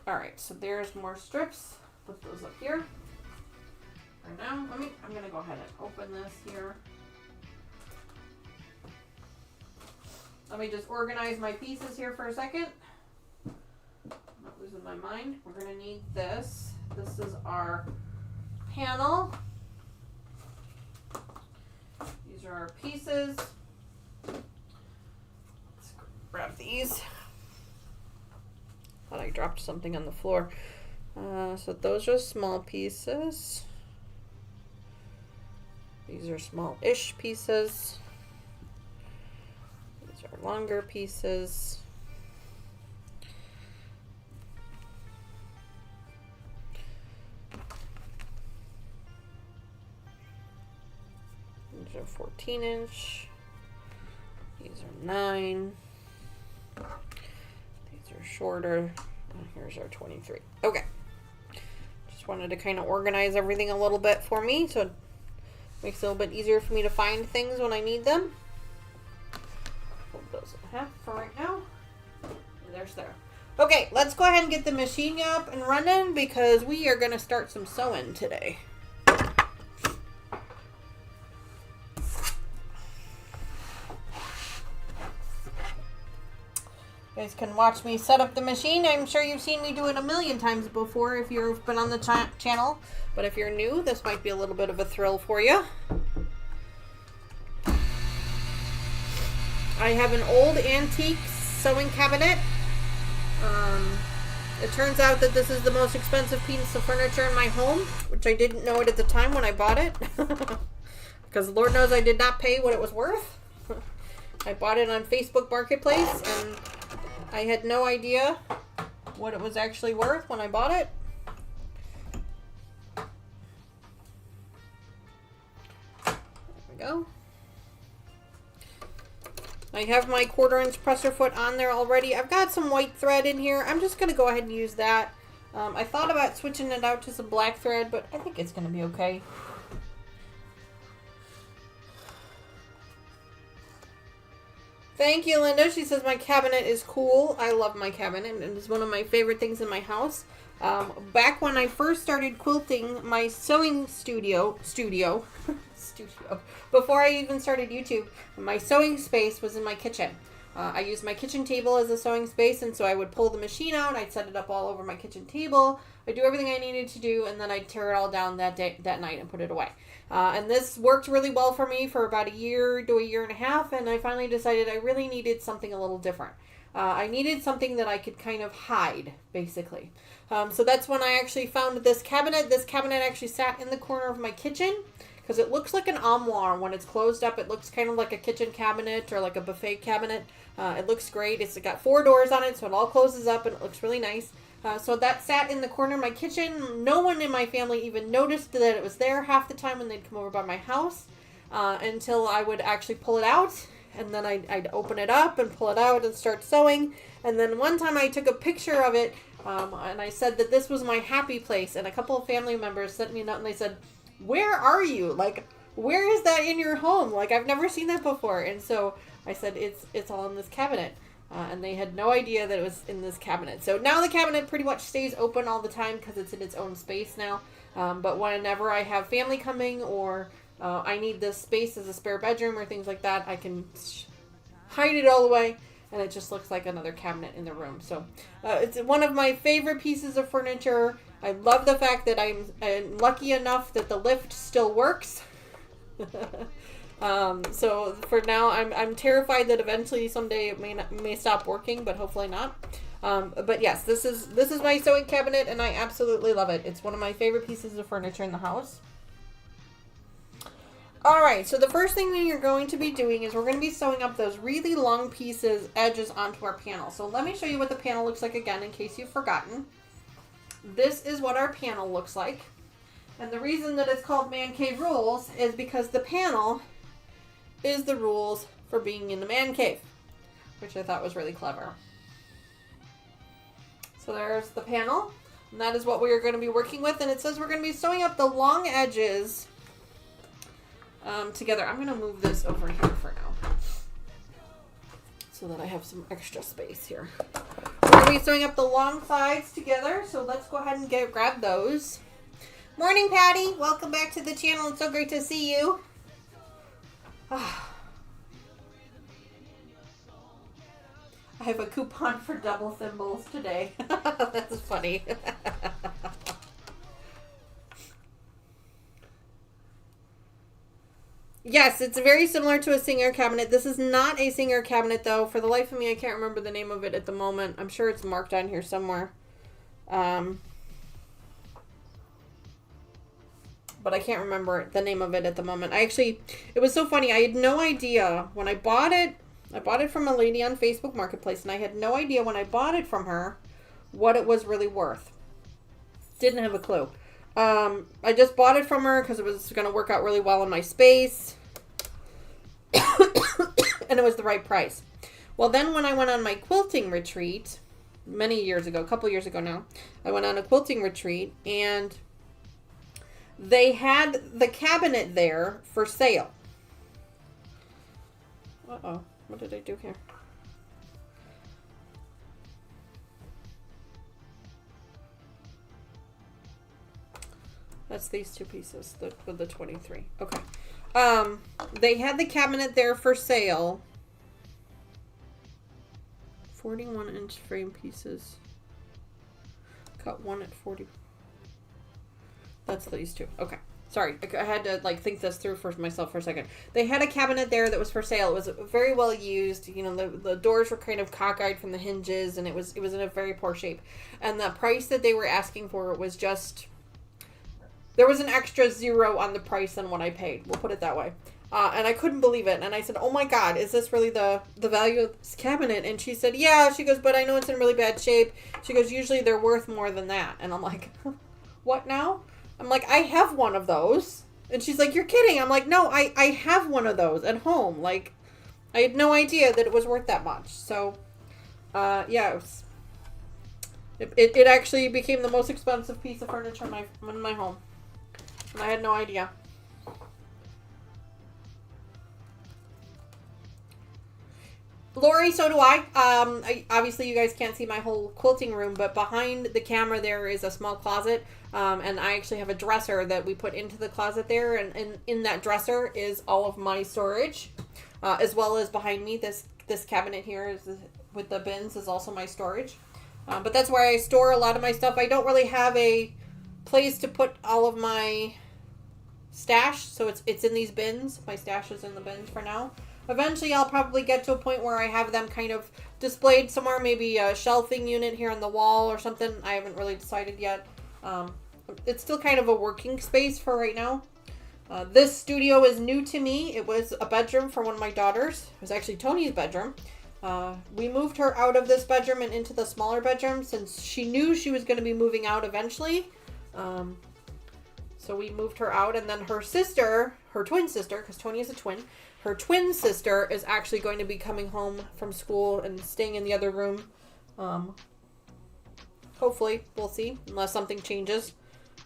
Alright, so there's more strips. Put those up here. Right now, I'm going to go ahead and open this here. Let me just organize my pieces here for a second. I'm not losing my mind. We're going to need this. This is our panel. These are our pieces. Let's grab these. Thought I dropped something on the floor. So those are small pieces. These are small-ish pieces. These are longer pieces. These are 14-inch. These are 9. These are shorter. And here's our 23. Okay. Just wanted to kind of organize everything a little bit for me, so it makes it a little bit easier for me to find things when I need them. Hold those in half for right now. And there's there. Okay, let's go ahead and get the machine up and running because we are going to start some sewing today. You guys can watch me set up the machine. I'm sure you've seen me do it a million times before if you've been on the channel. But if you're new, this might be a little bit of a thrill for you. I have an old antique sewing cabinet. It turns out that this is the most expensive piece of furniture in my home, which I didn't know it at the time when I bought it. Because Lord knows I did not pay what it was worth. I bought it on Facebook Marketplace, and I had no idea what it was actually worth when I bought it. There we go. I have my 1/4" presser foot on there already. I've got some white thread in here. I'm just going to go ahead and use that. I thought about switching it out to some black thread, but I think it's going to be okay. Thank you, Linda. She says my cabinet is cool. I love my cabinet. It is one of my favorite things in my house. Back when I first started quilting, my sewing studio, before I even started YouTube, my sewing space was in my kitchen. I used my kitchen table as a sewing space, and so I would pull the machine out, I'd set it up all over my kitchen table, I'd do everything I needed to do, and then I'd tear it all down that night and put it away. And this worked really well for me for about a year to a year and a half, and I finally decided I really needed something a little different. I needed something that I could kind of hide, basically. So that's when I actually found this cabinet. This cabinet actually sat in the corner of my kitchen because it looks like an armoire. When it's closed up, it looks kind of like a kitchen cabinet or like a buffet cabinet. It looks great. It's got 4 doors on it, so it all closes up and it looks really nice. So that sat in the corner of my kitchen. No one in my family even noticed that it was there half the time when they'd come over by my house until I would actually pull it out. And then I'd open it up and pull it out and start sewing. And then one time I took a picture of it and I said that this was my happy place. And a couple of family members sent me a note and they said, "Where are you? Like, where is that in your home? Like, I've never seen that before." And so I said, it's all in this cabinet. And they had no idea that it was in this cabinet. So now the cabinet pretty much stays open all the time because it's in its own space now. But whenever I have family coming or I need this space as a spare bedroom or things like that, I can hide it all away and it just looks like another cabinet in the room. So it's one of my favorite pieces of furniture. I love the fact that I'm lucky enough that the lift still works. So for now, I'm terrified that eventually someday it may stop working, but hopefully not. But yes, this is my sewing cabinet, and I absolutely love it. It's one of my favorite pieces of furniture in the house. All right, so the first thing that you're going to be doing is we're going to be sewing up those really long edges onto our panel. So let me show you what the panel looks like again in case you've forgotten. This is what our panel looks like. And the reason that it's called Man Cave Rules is because the panel is the rules for being in the man cave, which I thought was really clever. So there's the panel, and that is what we are going to be working with. And it says we're going to be sewing up the long edges together. I'm going to move this over here for now so that I have some extra space here. We're going to be sewing up the long sides together, so let's go ahead and grab those. Morning, Patty. Welcome back to the channel. It's so great to see you. I have a coupon for double thimbles today. That's funny. Yes, it's very similar to a Singer cabinet. This is not a Singer cabinet, though. For the life of me, I can't remember the name of it at the moment. I'm sure it's marked on here somewhere. But I can't remember the name of it at the moment. It was so funny. I had no idea when I bought it. I bought it from a lady on Facebook Marketplace, and I had no idea when I bought it from her what it was really worth. Didn't have a clue. I just bought it from her because it was going to work out really well in my space. And it was the right price. Well, then when I went on my quilting retreat, many years ago, a couple years ago now, I went on a quilting retreat, and they had the cabinet there for sale. Uh-oh. What did I do here? That's these two pieces with the 23. Okay. They had the cabinet there for sale. 41-inch frame pieces. Cut one at 40. That's these two. Okay. Sorry, I had to think this through for myself for a second. They had a cabinet there that was for sale. It was very well used. You know, the doors were kind of cockeyed from the hinges, and it was in a very poor shape. And the price that they were asking for it was just, there was an extra zero on the price than what I paid. We'll put it that way. And I couldn't believe it. And I said, "Oh my God, is this really the value of this cabinet?" And she said, "Yeah." She goes, "But I know it's in really bad shape." She goes, "Usually they're worth more than that." And I'm like, "What now?" I'm like, "I have one of those." And she's like, "You're kidding." I'm like, "No, I have one of those at home. I had no idea that it was worth that much. So, yeah, it actually became the most expensive piece of furniture in my home. And I had no idea. Lori, so do I. Obviously, you guys can't see my whole quilting room, but behind the camera there is a small closet. And I actually have a dresser that we put into the closet there. And in that dresser is all of my storage. As well as behind me, this cabinet here with the bins is also my storage. But that's where I store a lot of my stuff. I don't really have a place to put all of my stash, so it's in these bins. My stash is in the bins for now. Eventually, I'll probably get to a point where I have them kind of displayed somewhere, maybe a shelving unit here on the wall or something. I haven't really decided yet. It's still kind of a working space for right now. This studio is new to me. It was a bedroom for one of my daughters. It was actually Tony's bedroom. We moved her out of this bedroom and into the smaller bedroom since she knew she was going to be moving out eventually. So we moved her out, and then her sister, her twin sister, because Tony is a twin, her twin sister is actually going to be coming home from school and staying in the other room. Hopefully, we'll see, unless something changes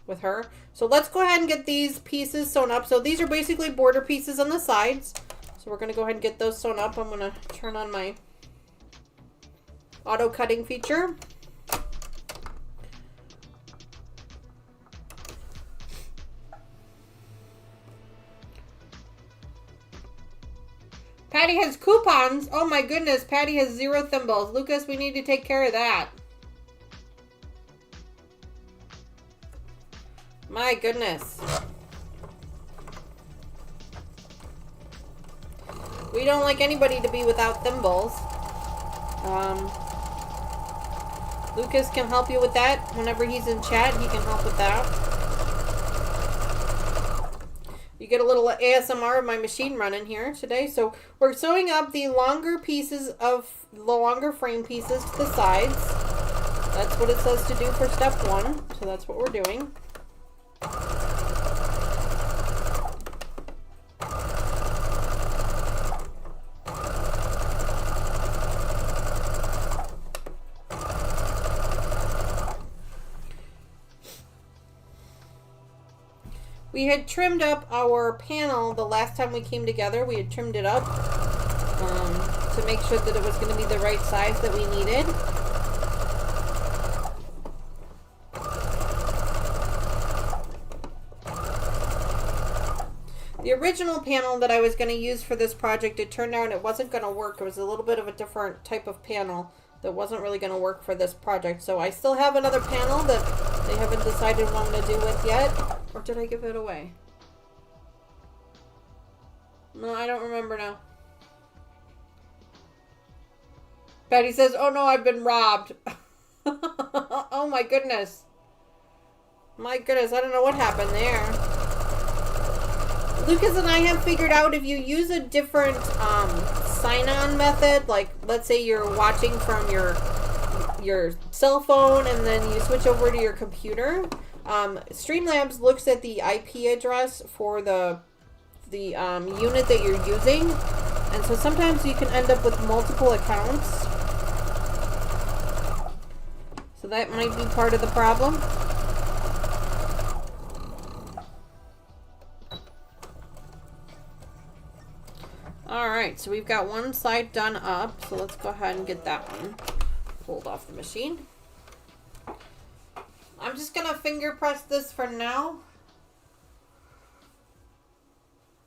with her. So let's go ahead and get these pieces sewn up. So these are basically border pieces on the sides. So we're going to go ahead and get those sewn up. I'm going to turn on my auto cutting feature. Patty has coupons. Oh my goodness, Patty has 0 thimbles. Lucas, we need to take care of that. My goodness. We don't like anybody to be without thimbles. Lucas can help you with that. Whenever he's in chat, he can help with that. You get a little ASMR of my machine running here today. So we're sewing up the longer pieces of the longer frame pieces to the sides. That's what it says to do for step 1. So that's what we're doing. We had trimmed up our panel the last time we came together. We had trimmed it up to make sure that it was going to be the right size that we needed. The original panel that I was going to use for this project, it turned out it wasn't going to work. It was a little bit of a different type of panel that wasn't really going to work for this project. So I still have another panel that they haven't decided what I'm going to do with yet. Or did I give it away? No, I don't remember now. Betty says, oh no, I've been robbed. Oh my goodness. My goodness, I don't know what happened there. Lucas and I have figured out if you use a different sign-on method, like let's say you're watching from your cell phone and then you switch over to your computer, Streamlabs looks at the IP address for the unit that you're using, and so sometimes you can end up with multiple accounts. So that might be part of the problem. Alright, so we've got one side done up, so let's go ahead and get that one pulled off the machine. I'm just going to finger press this for now.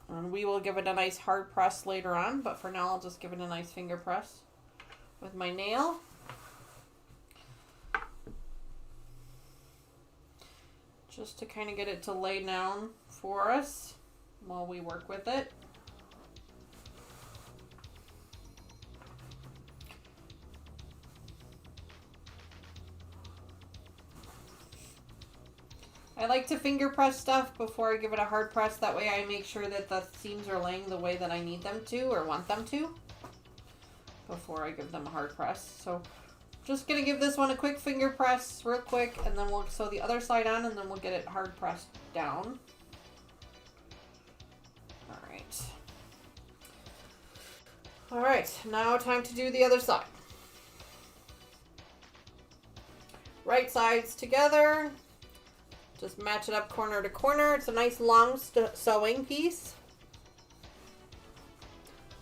And we will give it a nice hard press later on, but for now I'll just give it a nice finger press with my nail. Just to kind of get it to lay down for us while we work with it. I like to finger press stuff before I give it a hard press. That way I make sure that the seams are laying the way that I need them to or want them to before I give them a hard press. So just going to give this one a quick finger press real quick, and then we'll sew the other side on, and then we'll get it hard pressed down. All right. All right, now time to do the other side. Right sides together. Just match it up corner to corner. It's a nice long sewing piece.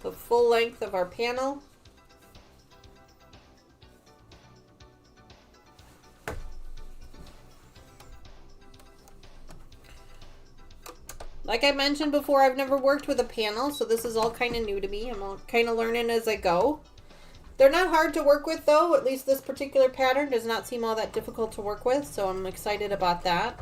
The full length of our panel. Like I mentioned before, I've never worked with a panel, so this is all kind of new to me. I'm kind of learning as I go. They're not hard to work with, though. At least this particular pattern does not seem all that difficult to work with, so I'm excited about that.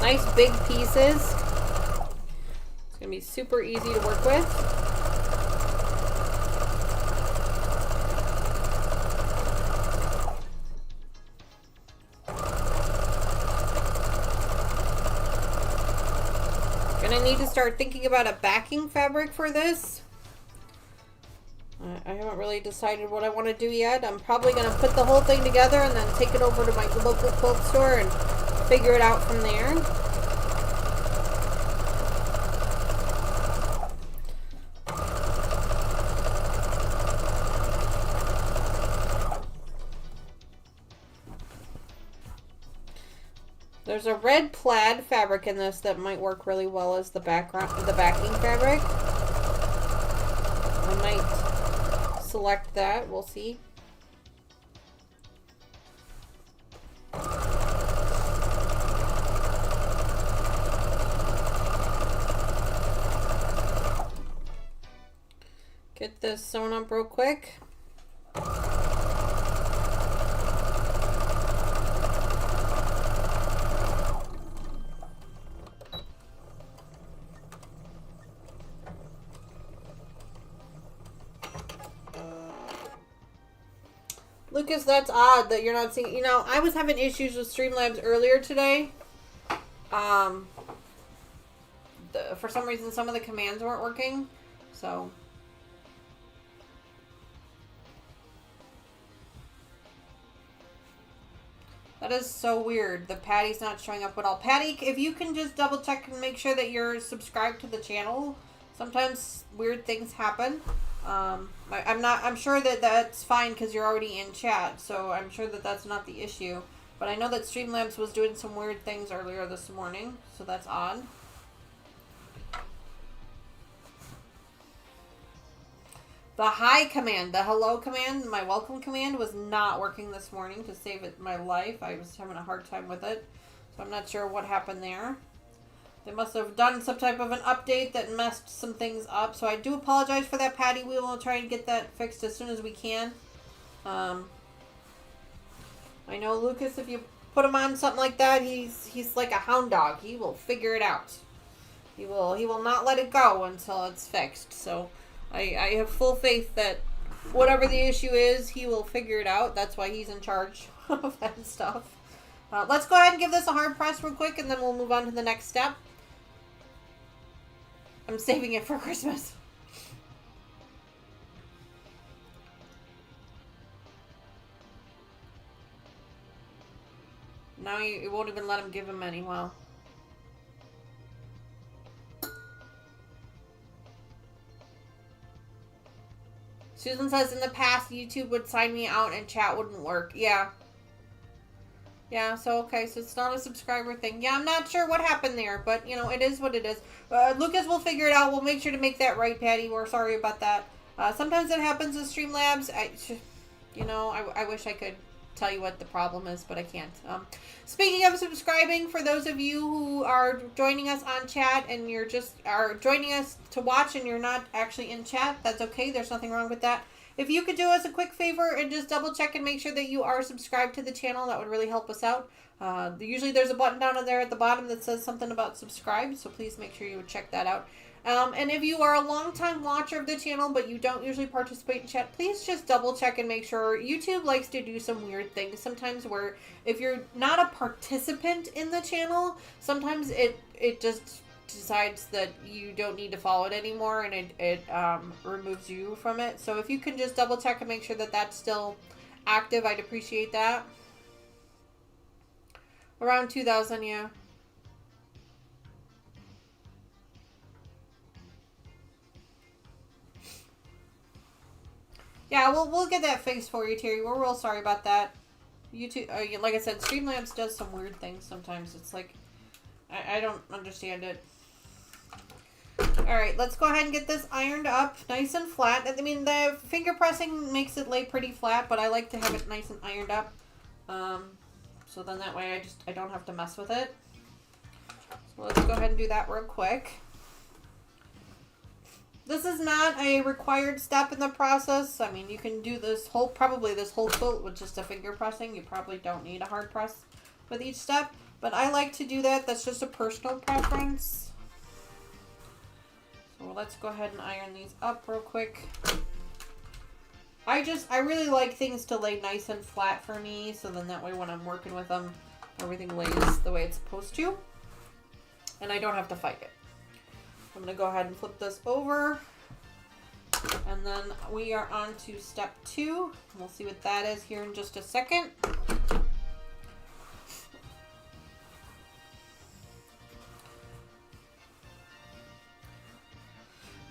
Nice big pieces. It's going to be super easy to work with. Gonna need to start thinking about a backing fabric for this. I haven't really decided what I want to do yet. I'm probably gonna put the whole thing together and then take it over to my local quilt store and figure it out from there. There's a red plaid fabric in this that might work really well as the backing fabric. I might select that. We'll see. Get this sewn up real quick. Lucas, that's odd that you're not seeing. You know, I was having issues with Streamlabs earlier today. For some reason, some of the commands weren't working. So. That is so weird. The Patty's not showing up at all. Patty, if you can just double check and make sure that you're subscribed to the channel. Sometimes weird things happen. I'm sure that that's fine because you're already in chat, so I'm sure that that's not the issue. But I know that Streamlabs was doing some weird things earlier this morning, so that's odd. The hi command, the hello command, my welcome command was not working this morning to save it my life. I was having a hard time with it, so I'm not sure what happened there. They must have done some type of an update that messed some things up. So I do apologize for that, Patty. We will try and get that fixed as soon as we can. I know Lucas, if you put him on something like that, he's like a hound dog. He will figure it out. He will not let it go until it's fixed. So I have full faith that whatever the issue is, he will figure it out. That's why he's in charge of that stuff. Let's go ahead and give this a hard press real quick, and then we'll move on to the next step. I'm saving it for Christmas. Now you won't even let him give him any. Well. Susan says, in the past, YouTube would sign me out and chat wouldn't work. Yeah. Yeah, so okay, so it's not a subscriber thing. Yeah, I'm not sure what happened there, but, you know, it is what it is. Lucas will figure it out. We'll make sure to make that right, Patty. We're sorry about that. Sometimes it happens with Streamlabs. I wish I could tell you what the problem is, but I can't. Speaking of subscribing, for those of you who are joining us on chat and you're just are joining us to watch and you're not actually in chat, that's okay. There's nothing wrong with that. If you could do us a quick favor and just double check and make sure that you are subscribed to the channel, that would really help us out. Usually there's a button down there at the bottom that says something about subscribe, so please make sure you would check that out. And if you are a long-time watcher of the channel, but you don't usually participate in chat, please just double check and make sure. YouTube likes to do some weird things sometimes where if you're not a participant in the channel, sometimes it just decides that you don't need to follow it anymore, and it removes you from it. So if you can just double check and make sure that that's still active, I'd appreciate that. Around 2,000, yeah. Yeah, we'll get that fixed for you, Terry. We're real sorry about that. YouTube, like I said, Streamlabs does some weird things sometimes. It's like, I don't understand it. Alright, let's go ahead and get this ironed up nice and flat. I mean, the finger pressing makes it lay pretty flat, but I like to have it nice and ironed up. So then that way I don't have to mess with it. So let's go ahead and do that real quick. This is not a required step in the process. I mean, you can do probably this whole quilt with just a finger pressing. You probably don't need a hard press with each step, but I like to do that. That's just a personal preference. So let's go ahead and iron these up real quick. I really like things to lay nice and flat for me, so then that way when I'm working with them, everything lays the way it's supposed to, and I don't have to fight it. I'm going to go ahead and flip this over, and then we are on to step 2. We'll see what that is here in just a second.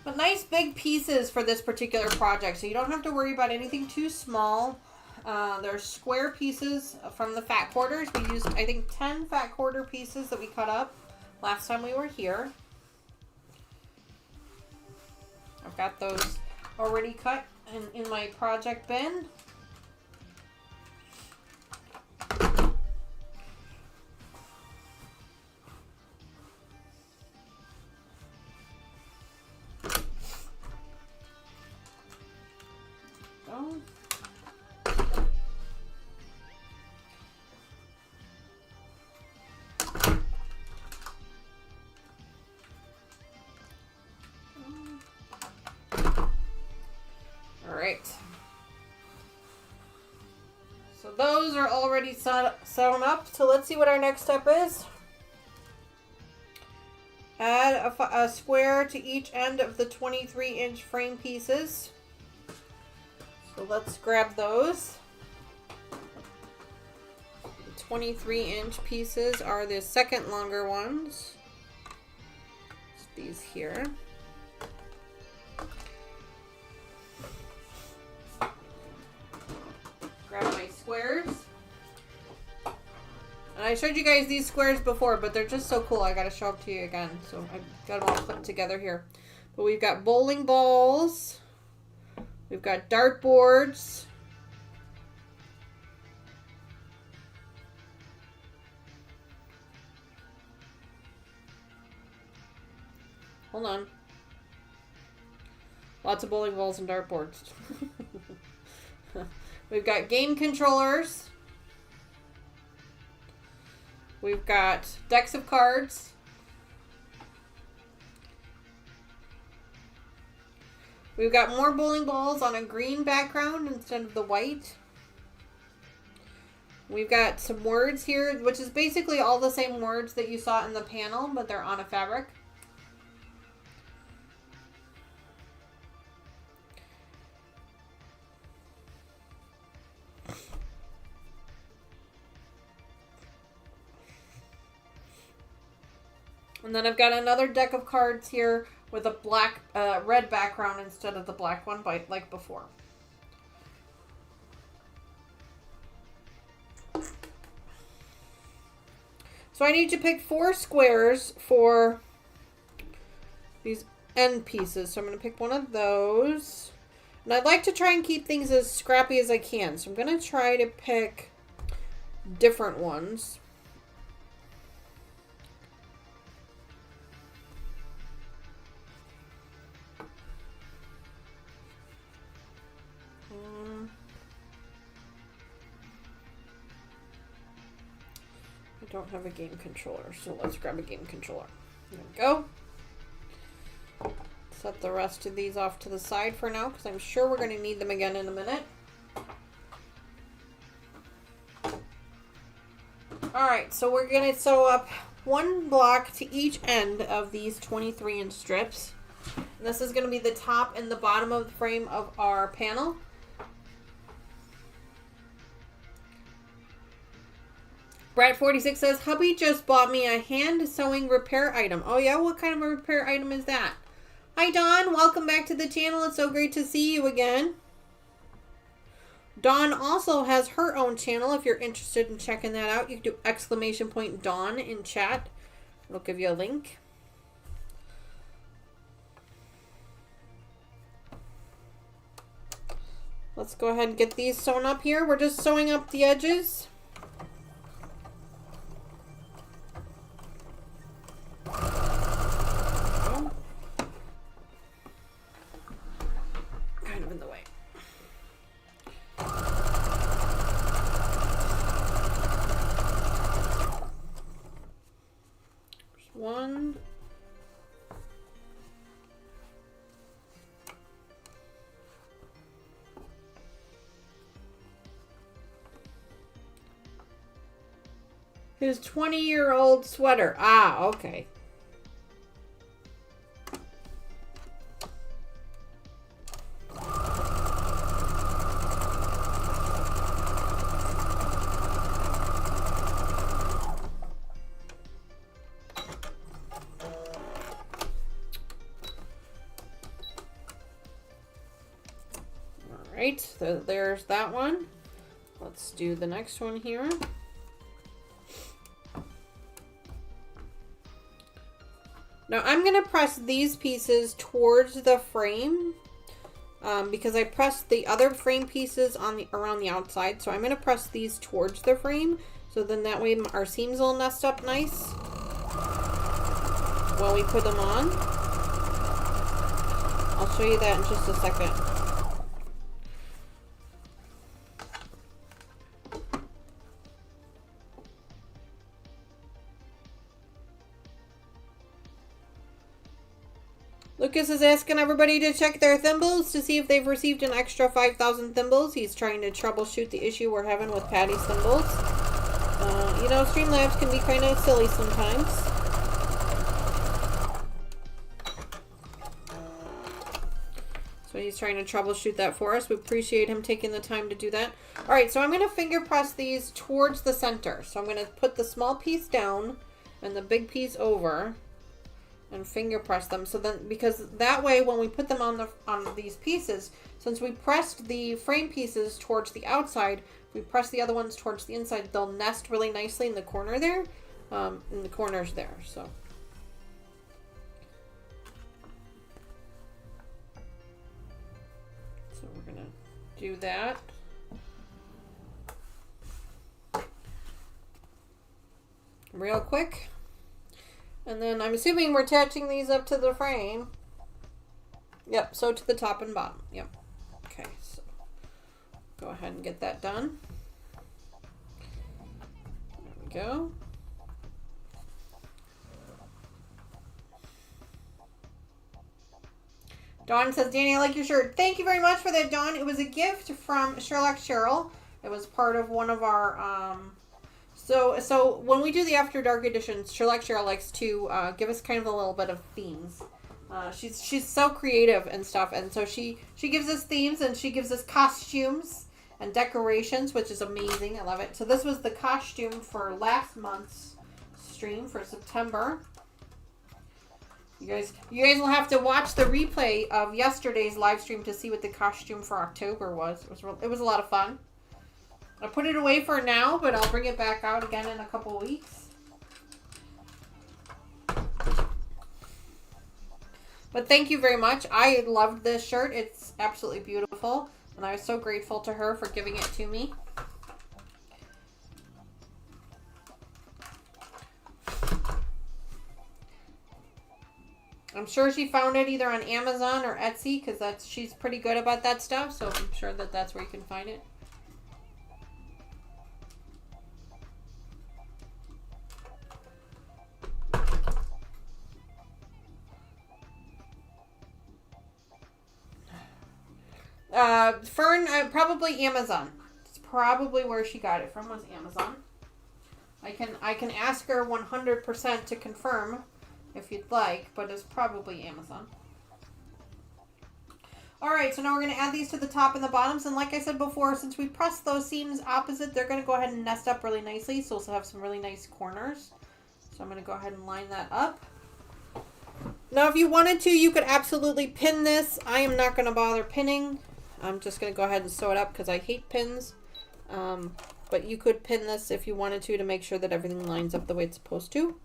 But nice big pieces for this particular project, so you don't have to worry about anything too small. There's square pieces from the fat quarters. We used, I think, 10 fat quarter pieces that we cut up last time we were here. I've got those already cut in my project bin. So those are already sewn up. So let's see what our next step is. Add a square to each end of the 23-inch frame pieces. So let's grab those. The 23-inch pieces are the second longer ones. It's these here. Grab my squares. And I showed you guys these squares before, but they're just so cool. I gotta show them to you again. So I've got them all put together here. But we've got bowling balls. We've got dartboards. Hold on. Lots of bowling balls and dartboards. We've got game controllers. We've got decks of cards. We've got more bowling balls on a green background instead of the white. We've got some words here, which is basically all the same words that you saw in the panel, but they're on a fabric. And then I've got another deck of cards here with a red background instead of the black one, like before. So I need to pick 4 squares for these end pieces. So I'm going to pick one of those. And I'd like to try and keep things as scrappy as I can. So I'm going to try to pick different ones. I don't have a game controller, so let's grab a game controller. There we go. Set the rest of these off to the side for now, because I'm sure we're going to need them again in a minute. Alright, so we're going to sew up one block to each end of these 23-inch strips. And this is going to be the top and the bottom of the frame of our panel. Brad46 says, hubby just bought me a hand sewing repair item. Oh yeah, what kind of a repair item is that? Hi Dawn, welcome back to the channel. It's so great to see you again. Dawn also has her own channel. If you're interested in checking that out, you can do ! Dawn in chat. It'll give you a link. Let's go ahead and get these sewn up here. We're just sewing up the edges. Kind of in the way. There's one. His 20-year-old sweater. Ah, okay. All right, so there's that one. Let's do the next one here. Now I'm going to press these pieces towards the frame because I pressed the other frame pieces on around the outside. So I'm going to press these towards the frame so then that way our seams will nest up nice while we put them on. I'll show you that in just a second. Lucas is asking everybody to check their thimbles to see if they've received an extra 5,000 thimbles. He's trying to troubleshoot the issue we're having with Patty's thimbles. You know, Streamlabs can be kind of silly sometimes. So he's trying to troubleshoot that for us. We appreciate him taking the time to do that. All right, so I'm going to finger press these towards the center. So I'm going to put the small piece down and the big piece over. And finger press them so then because that way when we put them on these pieces, since we pressed the frame pieces towards the outside, we press the other ones towards the inside, they'll nest really nicely in the corner there, in the corners there. So we're gonna do that. Real quick. And then I'm assuming we're attaching these up to the frame. Yep, so to the top and bottom. Yep. Okay, so go ahead and get that done. There we go. Dawn says, Danny, I like your shirt. Thank you very much for that, Dawn. It was a gift from Sherlock Cheryl. It was part of one of our... So when we do the After Dark editions, Sherlock Cheryl likes to give us kind of a little bit of themes. She's so creative and stuff, and so she gives us themes and she gives us costumes and decorations, which is amazing. I love it. So this was the costume for last month's stream for September. You guys will have to watch the replay of yesterday's live stream to see what the costume for October was. It was a lot of fun. I put it away for now, but I'll bring it back out again in a couple weeks. But thank you very much. I loved this shirt. It's absolutely beautiful. And I was so grateful to her for giving it to me. I'm sure she found it either on Amazon or Etsy because she's pretty good about that stuff. So I'm sure that's where you can find it. Fern, probably Amazon. It's probably where she got it from was Amazon. I can ask her 100% to confirm if you'd like, but it's probably Amazon. All right, so now we're going to add these to the top and the bottoms. And like I said before, since we pressed those seams opposite, they're going to go ahead and nest up really nicely. So we'll have some really nice corners. So I'm going to go ahead and line that up. Now, if you wanted to, you could absolutely pin this. I am not going to bother pinning. I'm just going to go ahead and sew it up because I hate pins. But you could pin this if you wanted to make sure that everything lines up the way it's supposed to.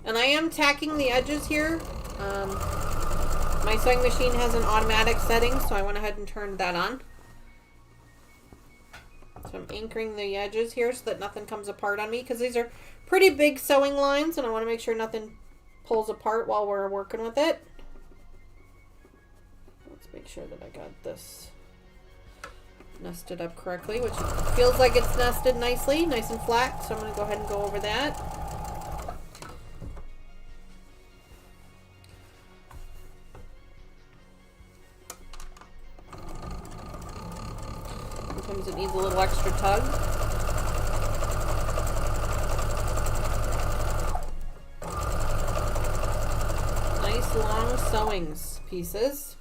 And I am tacking the edges here. My sewing machine has an automatic setting, so I went ahead and turned that on. So I'm anchoring the edges here so that nothing comes apart on me, because these are pretty big sewing lines and I want to make sure nothing pulls apart while we're working with it. Let's make sure that I got this nested up correctly, which feels like it's nested nicely, nice and flat. So I'm going to go ahead and go over that. Sometimes it needs a little extra tug. Nice long sewings pieces.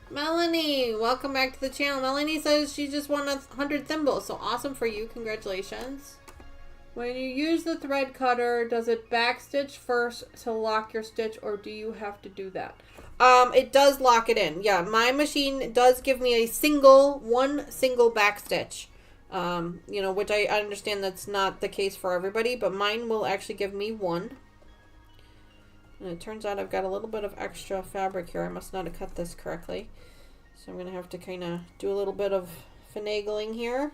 Melanie, welcome back to the channel. Melanie says she just won 100 thimbles, so awesome for you. Congratulations. When you use the thread cutter, does it backstitch first to lock your stitch, or do you have to do that? It does lock it in. Yeah, my machine does give me one single backstitch. You know, which I understand that's not the case for everybody, but mine will actually give me one. And it turns out I've got a little bit of extra fabric here. I must not have cut this correctly. So I'm going to have to kind of do a little bit of finagling here.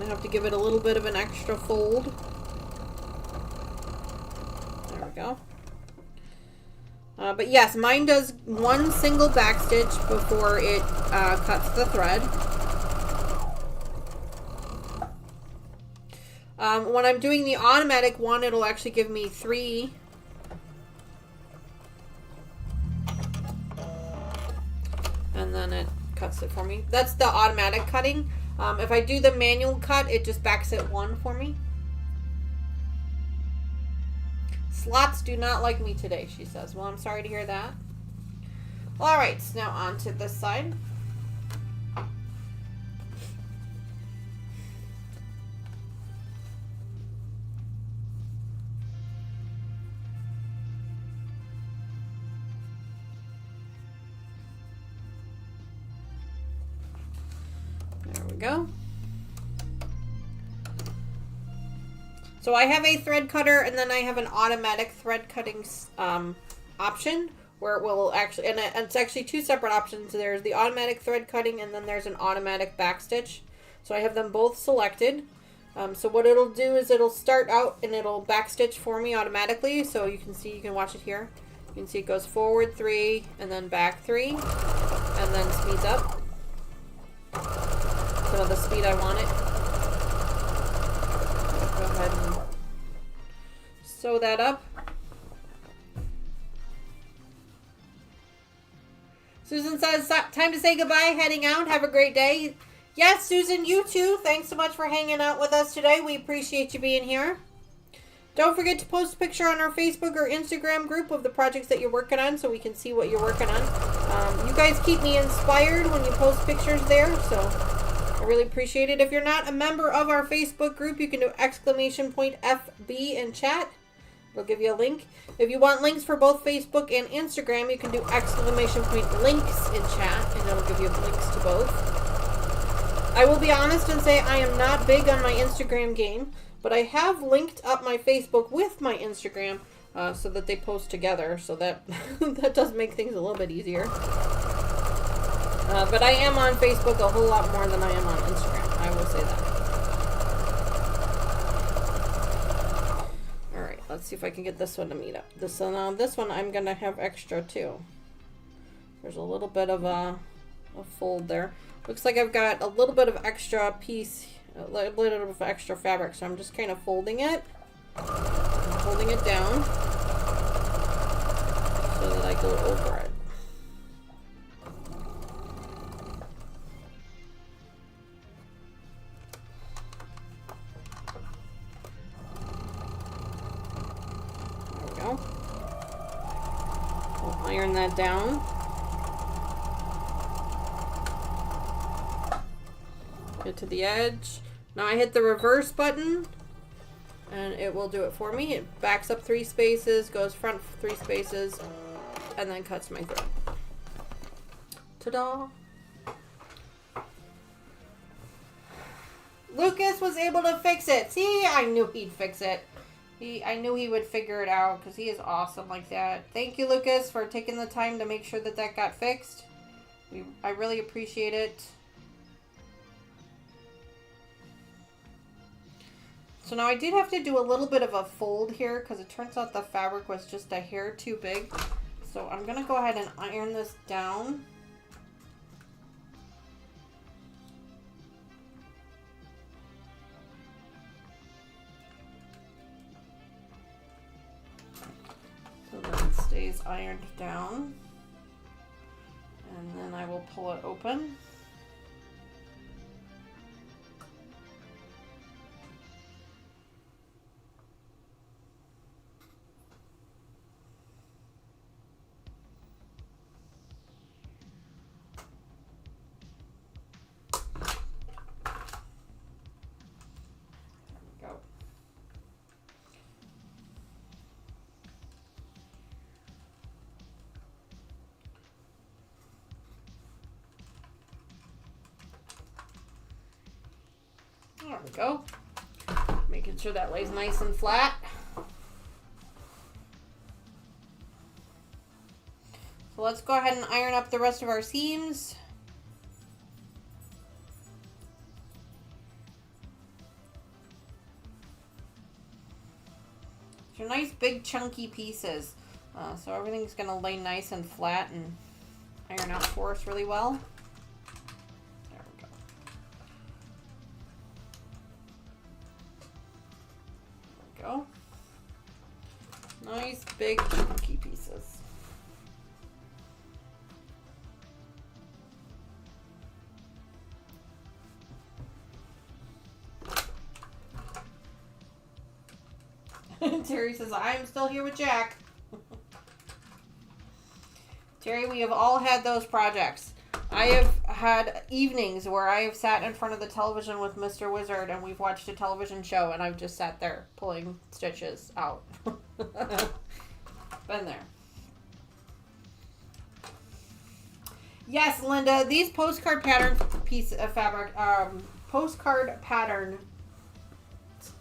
Gonna have to give it a little bit of an extra fold. There we go. But yes, mine does one single backstitch before it cuts the thread. When I'm doing the automatic one, it'll actually give me 3. And then it cuts it for me. That's the automatic cutting. If I do the manual cut, it just backs it 1 for me. Slots do not like me today, she says. Well, I'm sorry to hear that. All right, so now on to this side. There we go. So I have a thread cutter, and then I have an automatic thread cutting option where it will actually, and it's actually 2 separate options. There's the automatic thread cutting, and then there's an automatic backstitch. So I have them both selected. So what it'll do is it'll start out and it'll backstitch for me automatically. So you can see, you can watch it here. You can see it goes forward 3 and then back 3 and then speeds up. So the speed I want it. Go ahead and sew that up. Susan says, time to say goodbye, heading out. Have a great day. Yes, Susan, you too. Thanks so much for hanging out with us today. We appreciate you being here. Don't forget to post a picture on our Facebook or Instagram group of the projects that you're working on so we can see what you're working on. You guys keep me inspired when you post pictures there, so I really appreciate it. If you're not a member of our Facebook group, you can do !FB in chat. It'll give you a link. If you want links for both Facebook and Instagram, you can do !links in chat, and it'll give you links to both. I will be honest and say I am not big on my Instagram game, but I have linked up my Facebook with my Instagram so that they post together, so that that does make things a little bit easier. But I am on Facebook a whole lot more than I am on Instagram, I will say that. Alright, let's see if I can get this one to meet up. This one I'm going to have extra too. There's a little bit of a fold there. Looks like I've got a little bit of extra piece, a little bit of extra fabric, so I'm just kind of folding it, holding it down so that I go over it. There we go. I'll iron that down. Get to the edge. Now I hit the reverse button and it will do it for me. It backs up 3 spaces, goes front 3 spaces, and then cuts my thread. Ta-da! Lucas was able to fix it. See, I knew he'd fix it. I knew he would figure it out because he is awesome like that. Thank you, Lucas, for taking the time to make sure that that got fixed. I really appreciate it. So now I did have to do a little bit of a fold here because it turns out the fabric was just a hair too big. So I'm going to go ahead and iron this down. So that it stays ironed down. And then I will pull it open. There we go. Making sure that lays nice and flat. So let's go ahead and iron up the rest of our seams. They're nice big chunky pieces. So everything's going to lay nice and flat and iron out for us really well. Go. Nice big chunky pieces. Terry says, I'm still here with Jack. Terry, we have all had those projects. I have had evenings where I have sat in front of the television with Mr. Wizard and we've watched a television show and I've just sat there pulling stitches out. Been there. Yes, Linda, these postcard pattern pieces of fabric, postcard pattern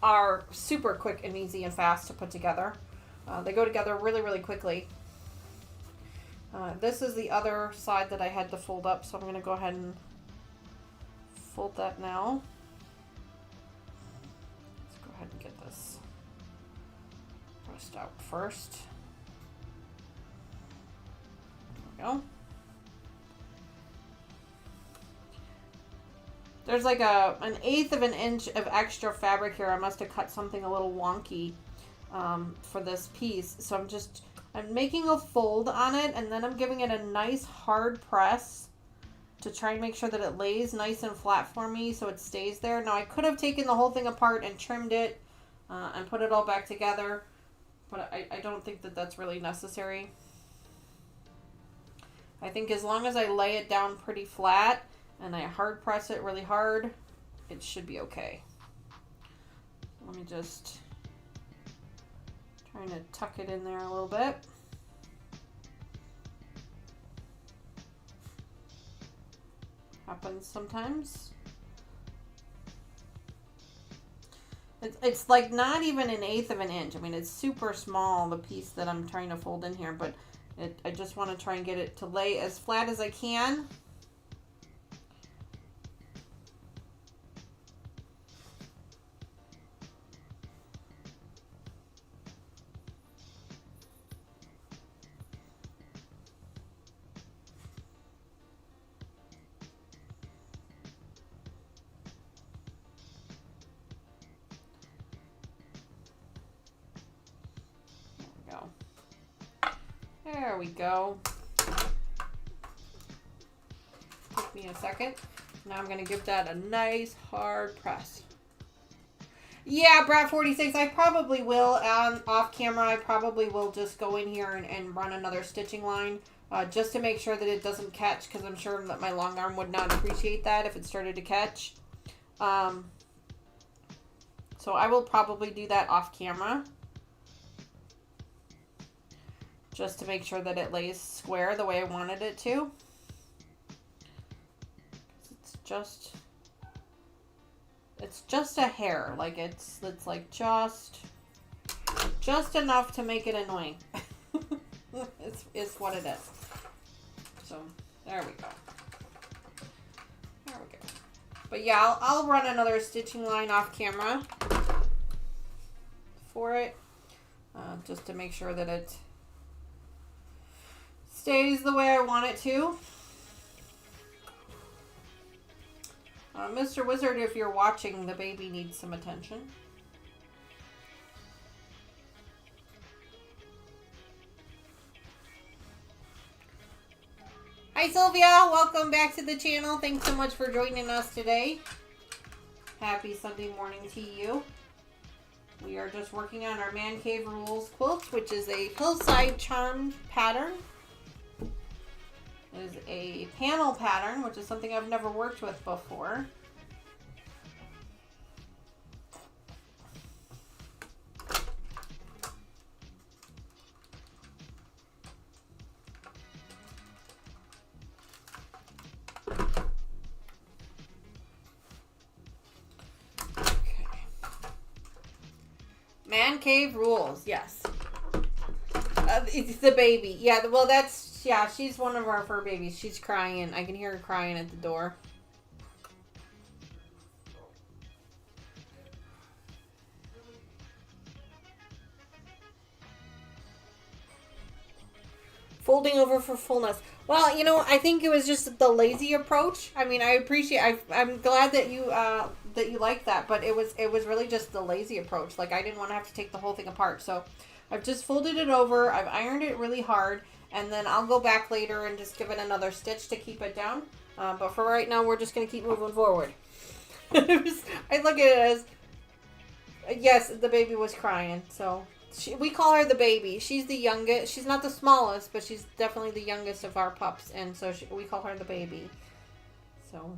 are super quick and easy and fast to put together. They go together really, really quickly. This is the other side that I had to fold up, so I'm going to go ahead and fold that now. Let's go ahead and get this pressed out first. There we go. There's like an 1/8 of an inch of extra fabric here. I must have cut something a little wonky for this piece, so I'm making a fold on it, and then I'm giving it a nice hard press to try and make sure that it lays nice and flat for me so it stays there. Now, I could have taken the whole thing apart and trimmed it and put it all back together, but I don't think that that's really necessary. I think as long as I lay it down pretty flat and I hard press it really hard, it should be okay. Let me just... trying to tuck it in there a little bit. Happens sometimes. It's like not even 1/8 of an inch. I mean, it's super small, the piece that I'm trying to fold in here, but I just want to try and get it to lay as flat as I can. There we go. Took me a second. Now I'm going to give that a nice hard press. Yeah, Brat46, I probably will, off camera, I probably will just go in here and run another stitching line, just to make sure that it doesn't catch, because I'm sure that my long arm would not appreciate that if it started to catch. So I will probably do that off camera, just to make sure that it lays square the way I wanted it to. It's just a hair, like it's like just enough to make it annoying. it's what it is. So there we go. There we go. But yeah, I'll run another stitching line off camera for it, just to make sure that it stays the way I want it to. Mr. Wizard, if you're watching, the baby needs some attention. Hi Sylvia, welcome back to the channel. Thanks so much for joining us today. Happy Sunday morning to you. We are just working on our Man Cave Rules quilt, which is a Hillside Charm pattern. It is a panel pattern, which is something I've never worked with before. Okay. Man Cave Rules, yes. It's the baby. Yeah, well, yeah, she's one of our fur babies. She's crying. I can hear her crying at the door. Folding over for fullness. Well, you know, I think it was just the lazy approach. I mean, I appreciate. I'm glad that you like that, but it was really just the lazy approach. Like, I didn't want to have to take the whole thing apart, so I've just folded it over. I've ironed it really hard, and then I'll go back later and just give it another stitch to keep it down. But for right now, we're just going to keep moving forward. I look at it as, yes, the baby was crying. So we call her the baby. She's the youngest. She's not the smallest, but she's definitely the youngest of our pups. And so we call her the baby. So,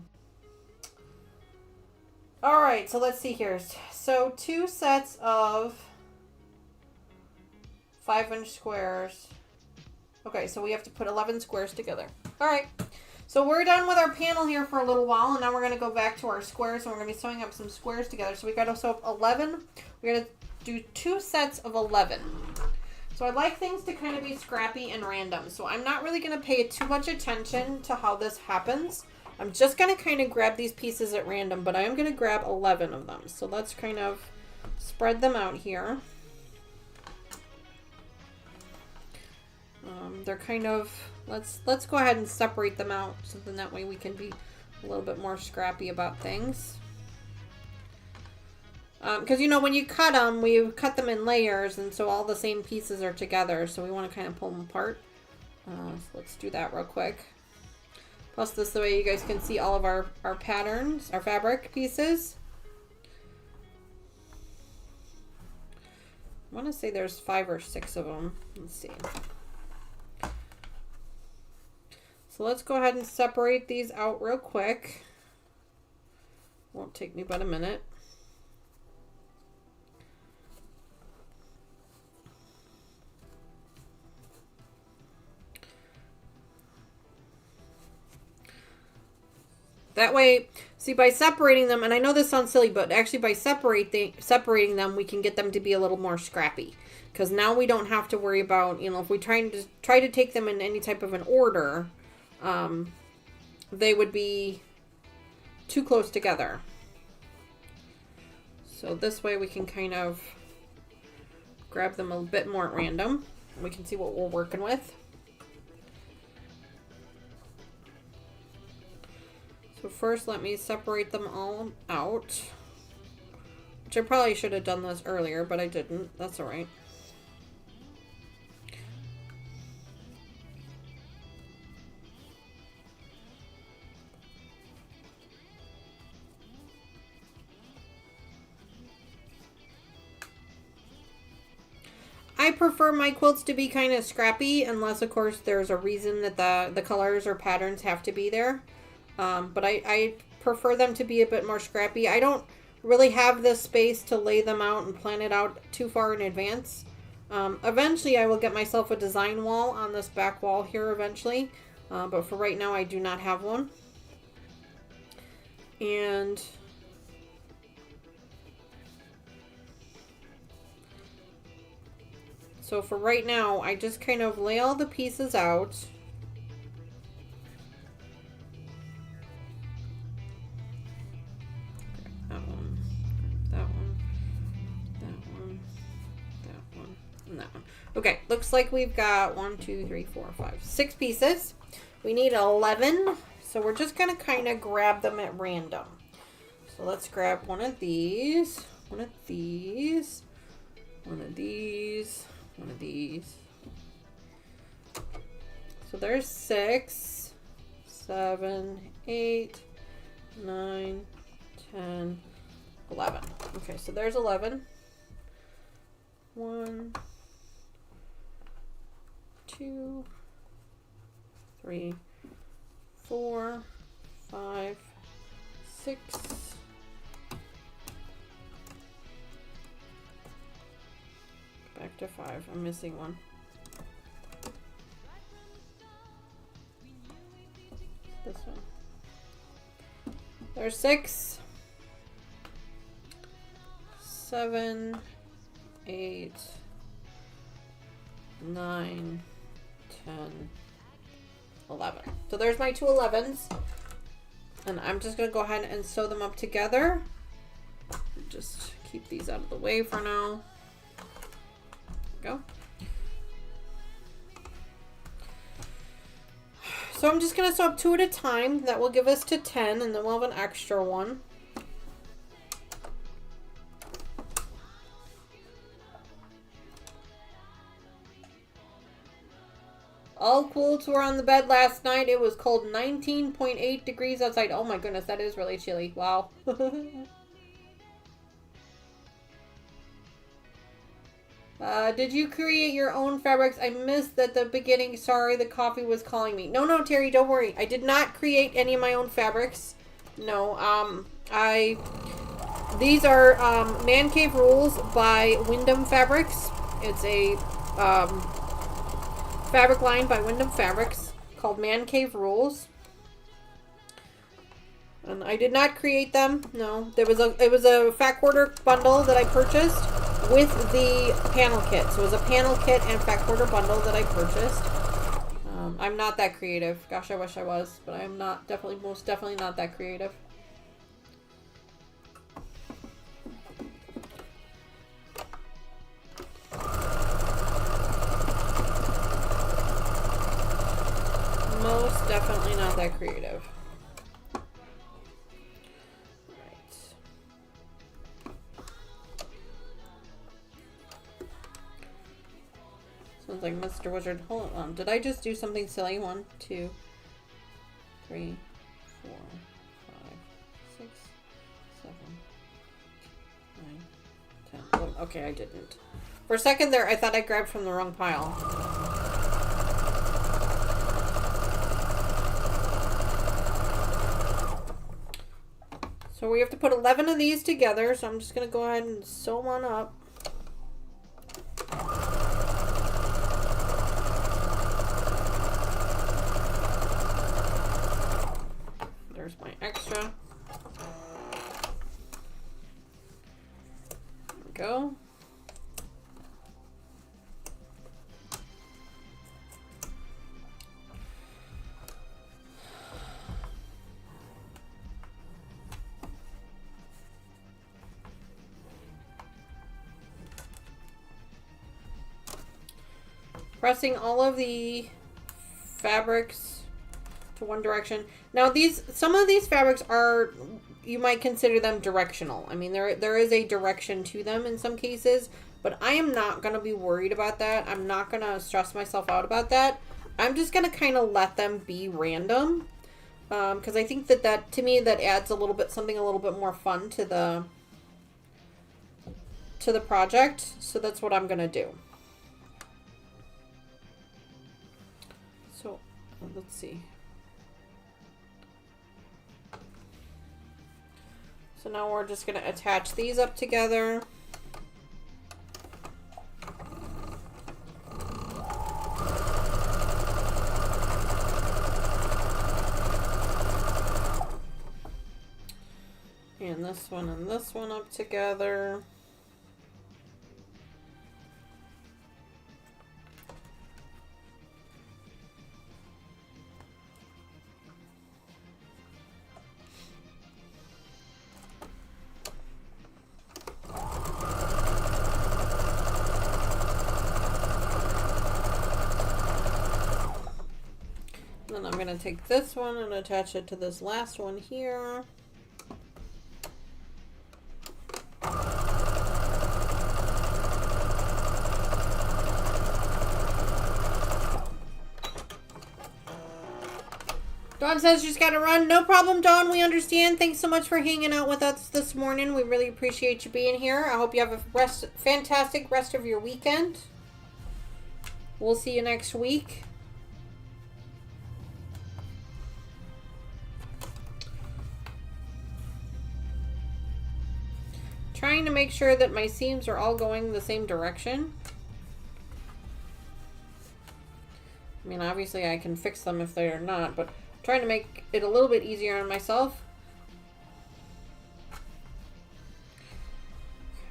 all right. So let's see here. So 2 sets of 5-inch squares. Okay, so we have to put 11 squares together. All right, so we're done with our panel here for a little while, and now we're going to go back to our squares, and we're going to be sewing up some squares together. So we got to sew up 11. We're going to do 2 sets of 11. So I like things to kind of be scrappy and random, so I'm not really going to pay too much attention to how this happens. I'm just going to kind of grab these pieces at random, but I am going to grab 11 of them. So let's kind of spread them out here. They're kind of, let's go ahead and separate them out, so then that way we can be a little bit more scrappy about things. Because, you know, when you cut them, we cut them in layers, and so all the same pieces are together, so we want to kind of pull them apart. So let's do that real quick. Plus this way you guys can see all of our patterns, our fabric pieces. I want to say there's 5 or 6 of them. Let's see. So let's go ahead and separate these out real quick. Won't take me but a minute. That way, See, by separating them, and I know this sounds silly, but actually by separating them, we can get them to be a little more scrappy. Because now we don't have to worry about, you know, if we try to take them in any type of an order, they would be too close together. So this way we can kind of grab them a bit more at random. We can see what we're working with. So first let me separate them all out. Which I probably should have done this earlier, but I didn't. That's alright. I prefer my quilts to be kind of scrappy, unless of course there's a reason that the colors or patterns have to be there. But I prefer them to be a bit more scrappy. I don't really have the space to lay them out and plan it out too far in advance. Eventually I will get myself a design wall on this back wall here eventually. But for right now I do not have one. And so for right now, I just kind of lay all the pieces out. That one, that one, that one, that one, and that one. Okay, looks like we've got 1, 2, 3, 4, 5, 6 pieces. We need 11, so we're just gonna kind of grab them at random. So let's grab one of these, one of these, one of these, one of these. So there's 6, 7, 8, 9, 10, 11. Okay, so there's 11. 1, 2, 3, 4, 5, 6. Back to 5. I'm missing one. This one. There's 6, 7, 8, 9, 10, 11. So there's my 2 11s. And I'm just going to go ahead and sew them up together. Just keep these out of the way for now. Go. So I'm just going to sew up 2 at a time. That will give us to 10, and then we'll have an extra one. All quilts were on the bed last night. It was cold, 19.8 degrees outside. Oh my goodness, that is really chilly. Wow. Did you create your own fabrics? I missed at the beginning. Sorry, the coffee was calling me. No, Terry, don't worry. I did not create any of my own fabrics. No, these are Man Cave Rules by Windham Fabrics. It's a fabric line by Windham Fabrics called Man Cave Rules. And I did not create them. No, it was a fat quarter bundle that I purchased with the panel kit. So it was a panel kit and fat quarter bundle that I purchased. I'm not that creative. Gosh, I wish I was, but I'm not. Most definitely not that creative. Most definitely not that creative. Sounds like Mr. Wizard. Hold on. Did I just do something silly? 1, 2, 3, 4, 5, 6, 7, 9, 10. Oh, okay, I didn't. For a second there, I thought I grabbed from the wrong pile. So we have to put 11 of these together. So I'm just going to go ahead and sew one up. There's my extra. go. Pressing all of the fabrics to one direction. Now some of these fabrics are, you might consider them directional. I mean, there is a direction to them in some cases, but I am not going to be worried about that. I'm not going to stress myself out about that. I'm just going to kind of let them be random, because I think that to me that adds something a little bit more fun to the project. So that's what I'm going to do. So let's see. So now we're just going to attach these up together. And this one up together. Then I'm going to take this one and attach it to this last one here. Dawn says she's got to run. No problem, Dawn. We understand. Thanks so much for hanging out with us this morning. We really appreciate you being here. I hope you have a fantastic rest of your weekend. We'll see you next week. Trying to make sure that my seams are all going the same direction. I mean, obviously I can fix them if they are not, but I'm trying to make it a little bit easier on myself.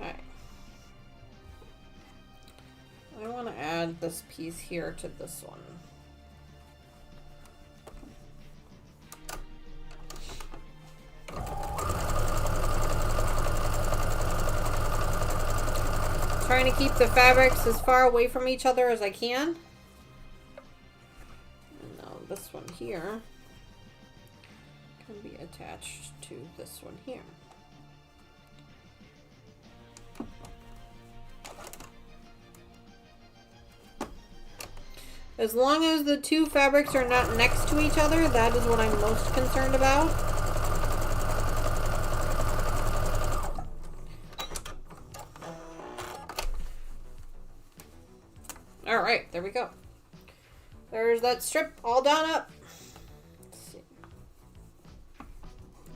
Okay. I want to add this piece here to this one. Trying to keep the fabrics as far away from each other as I can. And now this one here can be attached to this one here. As long as the two fabrics are not next to each other, that is what I'm most concerned about. All right, there we go. There's that strip all done up. Let's see.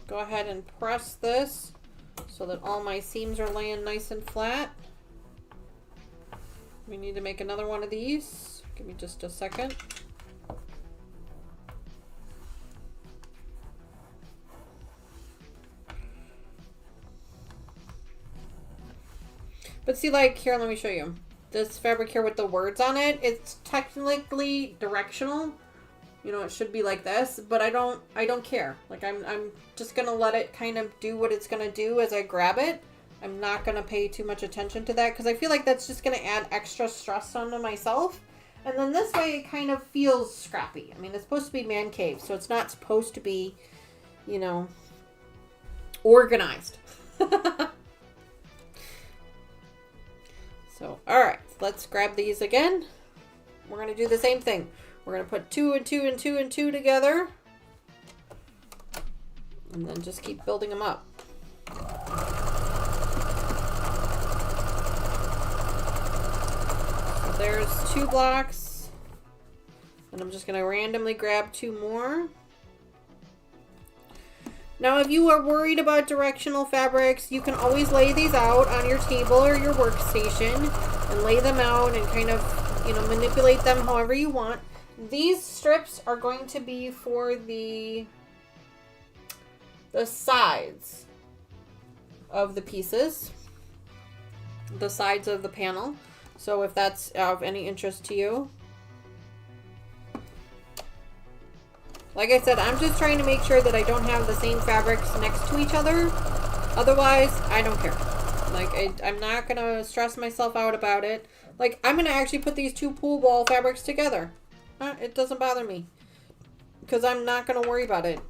Go ahead and press this so that all my seams are laying nice and flat. We need to make another one of these. Give me just a second. But see, like here, let me show you. This fabric here with the words on it, it's technically directional. You know, it should be like this, but I don't care. Like I'm just gonna let it kind of do what it's gonna do as I grab it. I'm not gonna pay too much attention to that because I feel like that's just gonna add extra stress onto myself. And then this way it kind of feels scrappy. I mean, it's supposed to be man cave, so it's not supposed to be, you know, organized. So, all right, let's grab these again. We're going to do the same thing. We're going to put 2 and 2 and 2 and 2 together. And then just keep building them up. So there's 2 blocks. And I'm just going to randomly grab 2 more. Now, if you are worried about directional fabrics, you can always lay these out on your table or your workstation and lay them out and kind of, you know, manipulate them however you want. These strips are going to be for the sides of the pieces. the sides of the panel. So if that's of any interest to you. Like I said, I'm just trying to make sure that I don't have the same fabrics next to each other. Otherwise, I don't care. Like, I'm not going to stress myself out about it. Like, I'm going to actually put these two pool ball fabrics together. It doesn't bother me. Because I'm not going to worry about it.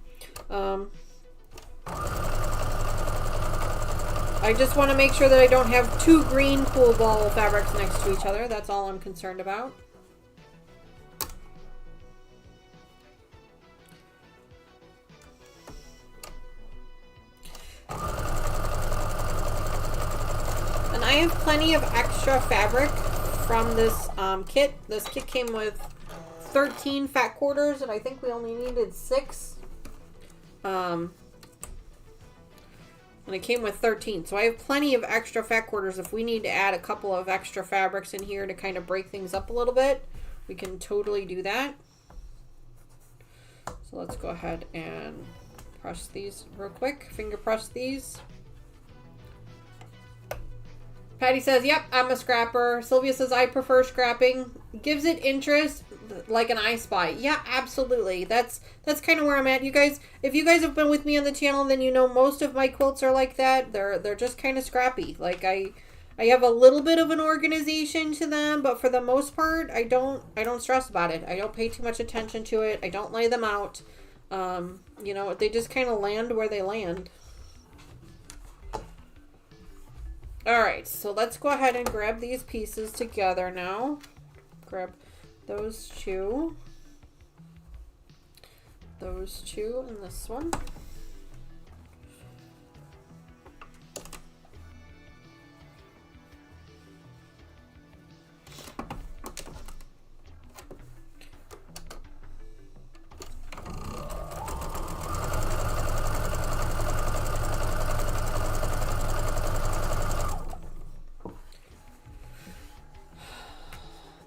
I just want to make sure that I don't have two green pool ball fabrics next to each other. That's all I'm concerned about. And I have plenty of extra fabric from this kit. This kit came with 13 fat quarters, and I think we only needed 6. And it came with 13. So I have plenty of extra fat quarters. If we need to add a couple of extra fabrics in here to kind of break things up a little bit, we can totally do that. So let's go ahead and press these real quick. Finger press these. Patty says, yep, I'm a scrapper. Sylvia says, I prefer scrapping. Gives it interest, like an I Spy. Yeah, absolutely. That's kind of where I'm at. You guys, if you guys have been with me on the channel, then you know most of my quilts are like that. They're just kind of scrappy. Like I have a little bit of an organization to them, but for the most part, I don't stress about it. I don't pay too much attention to it. I don't lay them out. You know, they just kind of land where they land. Alright, so let's go ahead and grab these pieces together now. Grab those two, and this one.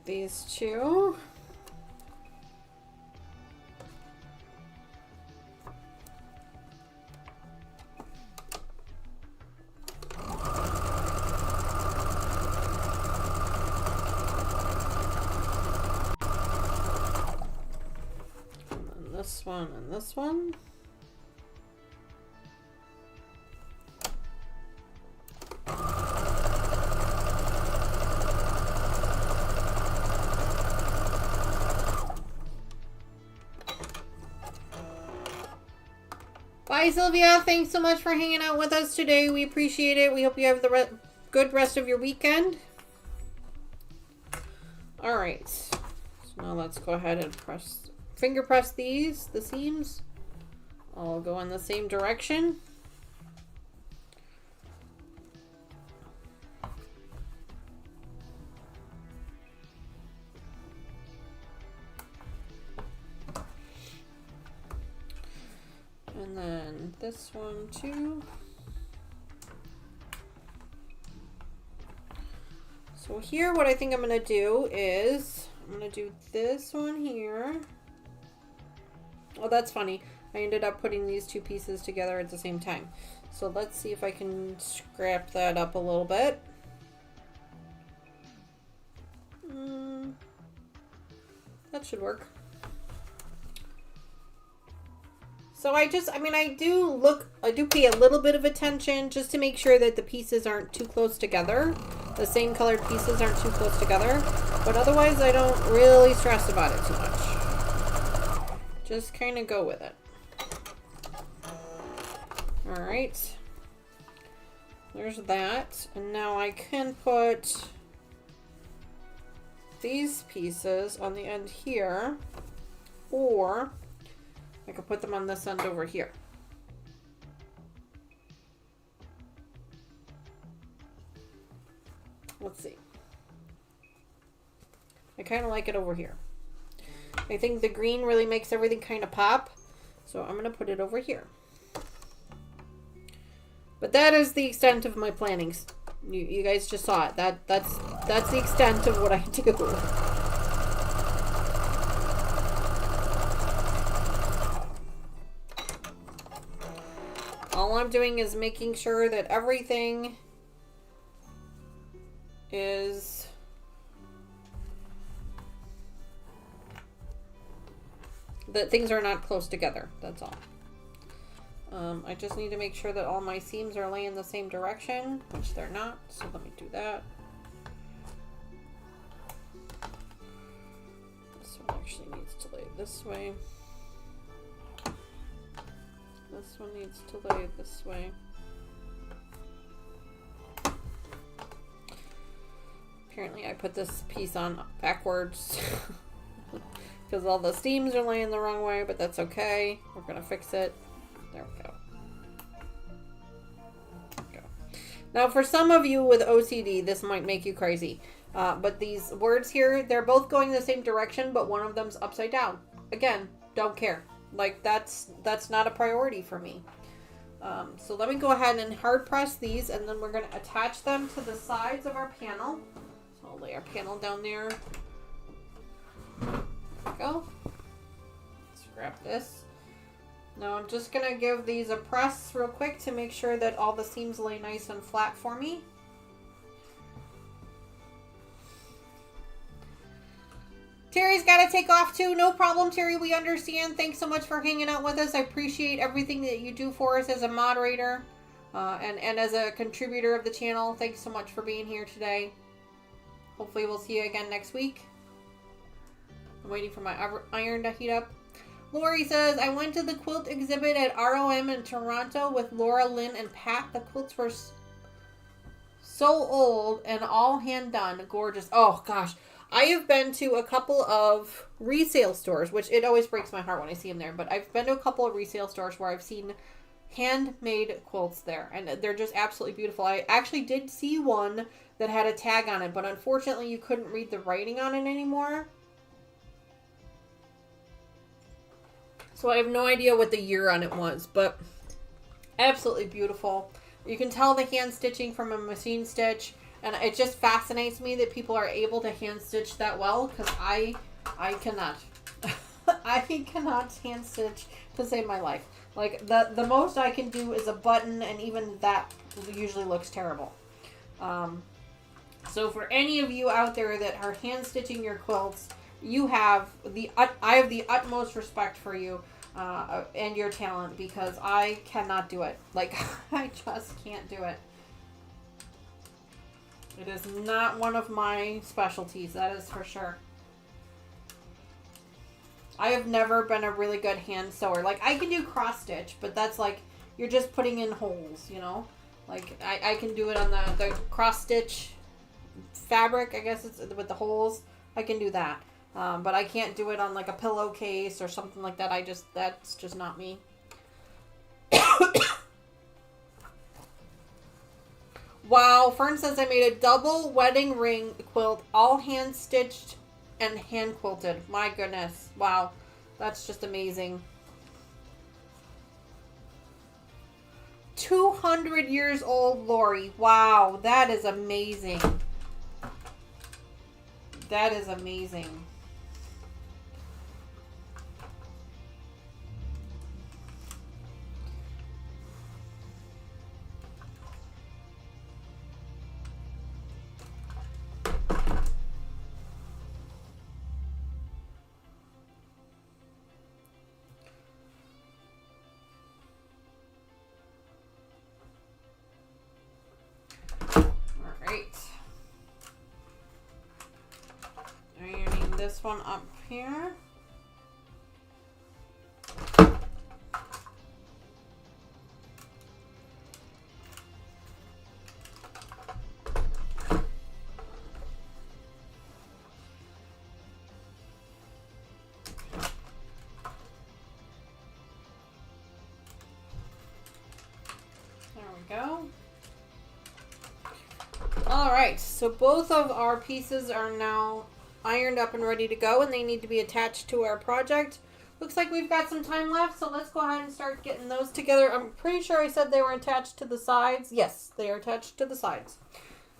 These two. And this one and this one. Bye, Sylvia. Thanks so much for hanging out with us today. We appreciate it. We hope you have the good rest of your weekend. All right. So now let's go ahead and finger press the seams. I'll go in the same direction. And then this one too. So here, what I think I'm going to do is, I'm going to do this one here. Oh, that's funny. I ended up putting these two pieces together at the same time. So let's see if I can scrap that up a little bit. That should work. So I do pay a little bit of attention just to make sure that the pieces aren't too close together. The same colored pieces aren't too close together. But otherwise, I don't really stress about it too much. Just kind of go with it. All right. There's that. And now I can put these pieces on the end here, or I could put them on this end over here. Let's see. I kind of like it over here. I think the green really makes everything kind of pop. So I'm going to put it over here. But that is the extent of my planning. You guys just saw it. That's the extent of what I do. All I'm doing is making sure that everything is that things are not close together. That's all. I just need to make sure that all my seams are laying the same direction, which they're not. So let me do that. This one actually needs to lay this way. This one needs to lay this way. Apparently I put this piece on backwards because all the seams are laying the wrong way, but that's okay. We're gonna fix it. There we go. Now for some of you with OCD, this might make you crazy. But these words here, they're both going the same direction, but one of them's upside down. Again, don't care. Like that's not a priority for me. So let me go ahead and hard press these, and then we're going to attach them to the sides of our panel. So I'll lay our panel down there. There we go. Let's grab this. Now I'm just going to give these a press real quick to make sure that all the seams lay nice and flat for me. Terry's got to take off too. No problem, Terry. We understand. Thanks so much for hanging out with us. I appreciate everything that you do for us as a moderator and as a contributor of the channel. Thanks so much for being here today. Hopefully we'll see you again next week. I'm waiting for my iron to heat up. Lori says, I went to the quilt exhibit at ROM in Toronto with Laura, Lynn, and Pat. The quilts were so old and all hand done. Gorgeous. Oh, gosh. I have been to a couple of resale stores, which it always breaks my heart when I see them there. But I've been to a couple of resale stores where I've seen handmade quilts there. And they're just absolutely beautiful. I actually did see one that had a tag on it. But unfortunately, you couldn't read the writing on it anymore. So I have no idea what the year on it was, but absolutely beautiful. You can tell the hand stitching from a machine stitch, and it just fascinates me that people are able to hand stitch that well, because I cannot. I cannot hand stitch to save my life. Like, the most I can do is a button, and even that usually looks terrible. So for any of you out there that are hand stitching your quilts, I have the utmost respect for you and your talent, because I cannot do it. Like, I just can't do it. It is not one of my specialties, that is for sure. I have never been a really good hand sewer. Like, I can do cross stitch, but that's like, you're just putting in holes, you know? Like, I can do it on the cross stitch fabric, I guess it's with the holes. I can do that. But I can't do it on like a pillowcase or something like that. That's just not me. Wow, Fern says I made a double wedding ring quilt, all hand stitched and hand quilted. My goodness. Wow. That's just amazing. 200 years old, Lori. Wow, that is amazing. That is amazing. Ironing this one up here. There we go. All right, so both of our pieces are now ironed up and ready to go, and they need to be attached to our project. Looks like we've got some time left, so let's go ahead and start getting those together. I'm pretty sure I said they were attached to the sides. Yes, they are attached to the sides.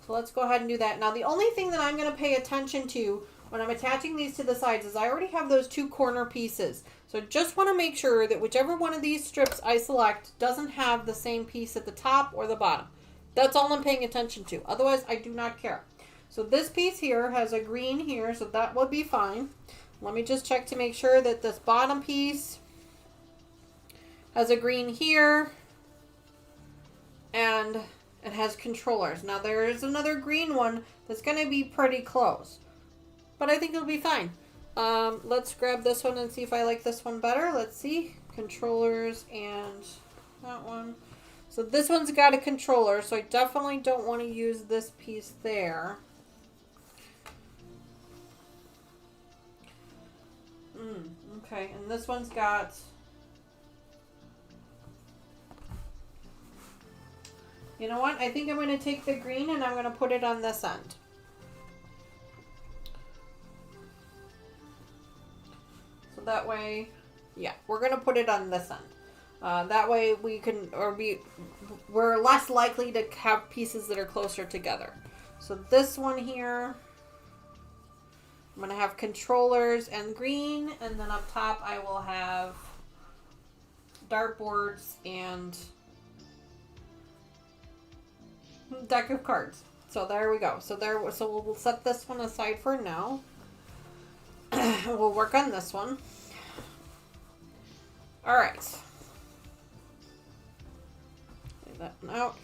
So let's go ahead and do that. Now, the only thing that I'm going to pay attention to when I'm attaching these to the sides is I already have those two corner pieces. So just want to make sure that whichever one of these strips I select doesn't have the same piece at the top or the bottom. That's all I'm paying attention to. Otherwise, I do not care. So this piece here has a green here, so that would be fine. Let me just check to make sure that this bottom piece has a green here, and it has controllers. Now there is another green one that's going to be pretty close, but I think it'll be fine. Let's grab this one and see if I like this one better. Let's see. Controllers and that one. So this one's got a controller, so I definitely don't want to use this piece there. Okay, and this one's got... You know what? I think I'm going to take the green and I'm going to put it on this end. So that way, yeah, we're going to put it on this end. That way we can, we're less likely to have pieces that are closer together. So this one here, I'm going to have controllers and green, and then up top I will have dartboards and deck of cards. So there we go. So we'll set this one aside for now. We'll work on this one. All right. Lay that one out.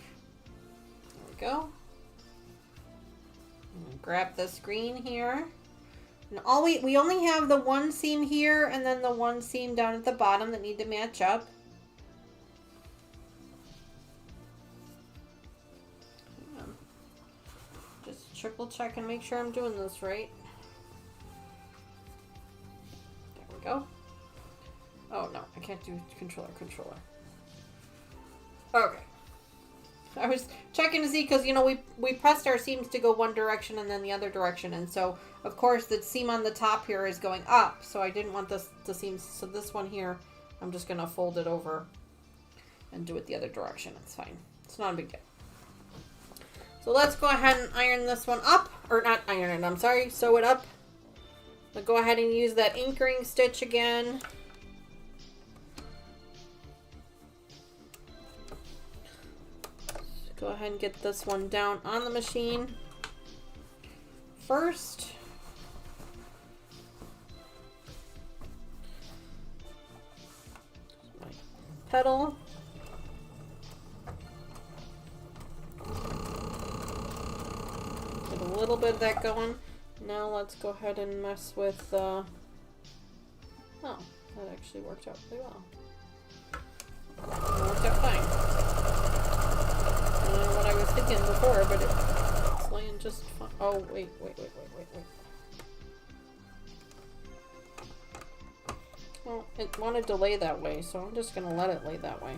There we go. Grab this green here. And we only have the one seam here and then the one seam down at the bottom that need to match up. Just triple check and make sure I'm doing this right. There we go. Oh no, I can't do controller. Okay. I was checking to see because, you know, we pressed our seams to go one direction and then the other direction. And so, of course, the seam on the top here is going up. So I didn't want this to seam. So this one here, I'm just going to fold it over and do it the other direction. It's fine. It's not a big deal. So let's go ahead and iron this one up. Or not iron it, I'm sorry. Sew it up. I'll go ahead and use that anchoring stitch again. Go ahead and get this one down on the machine first. My pedal. Get a little bit of that going. Now let's go ahead and mess with, oh, that actually worked out really well. It worked out fine. I don't know what I was thinking before, but it's laying just fine. Oh, wait. Well, it wanted to lay that way, so I'm just going to let it lay that way.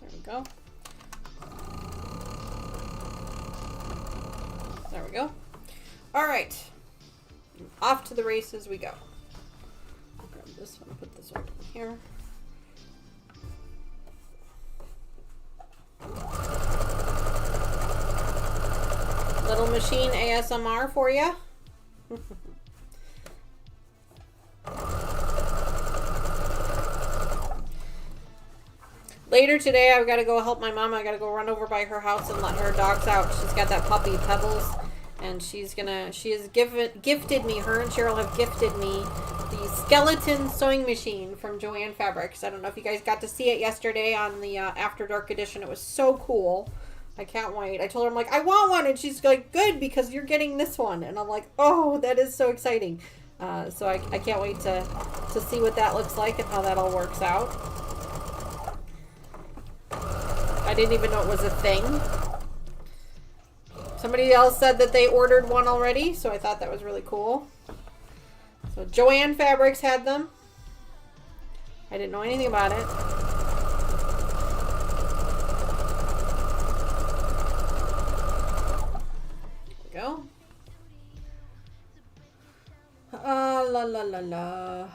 There we go. There we go. All right. Off to the races we go. I'll grab this one, put this one in here. Little machine ASMR for you. Later today, I've got to go help my mom. I got to go run over by her house and let her dogs out. She's got that puppy, Pebbles. And she has gifted me, her and Cheryl have gifted me the skeleton sewing machine from Joann Fabrics. I don't know if you guys got to see it yesterday on the After Dark edition. It was so cool. I can't wait. I told her, I'm like, I want one. And she's like, good, because you're getting this one. And I'm like, oh, that is so exciting. So I can't wait to see what that looks like and how that all works out. I didn't even know it was a thing. Somebody else said that they ordered one already, so I thought that was really cool. So Joann Fabrics had them. I didn't know anything about it. There we go. La la la la.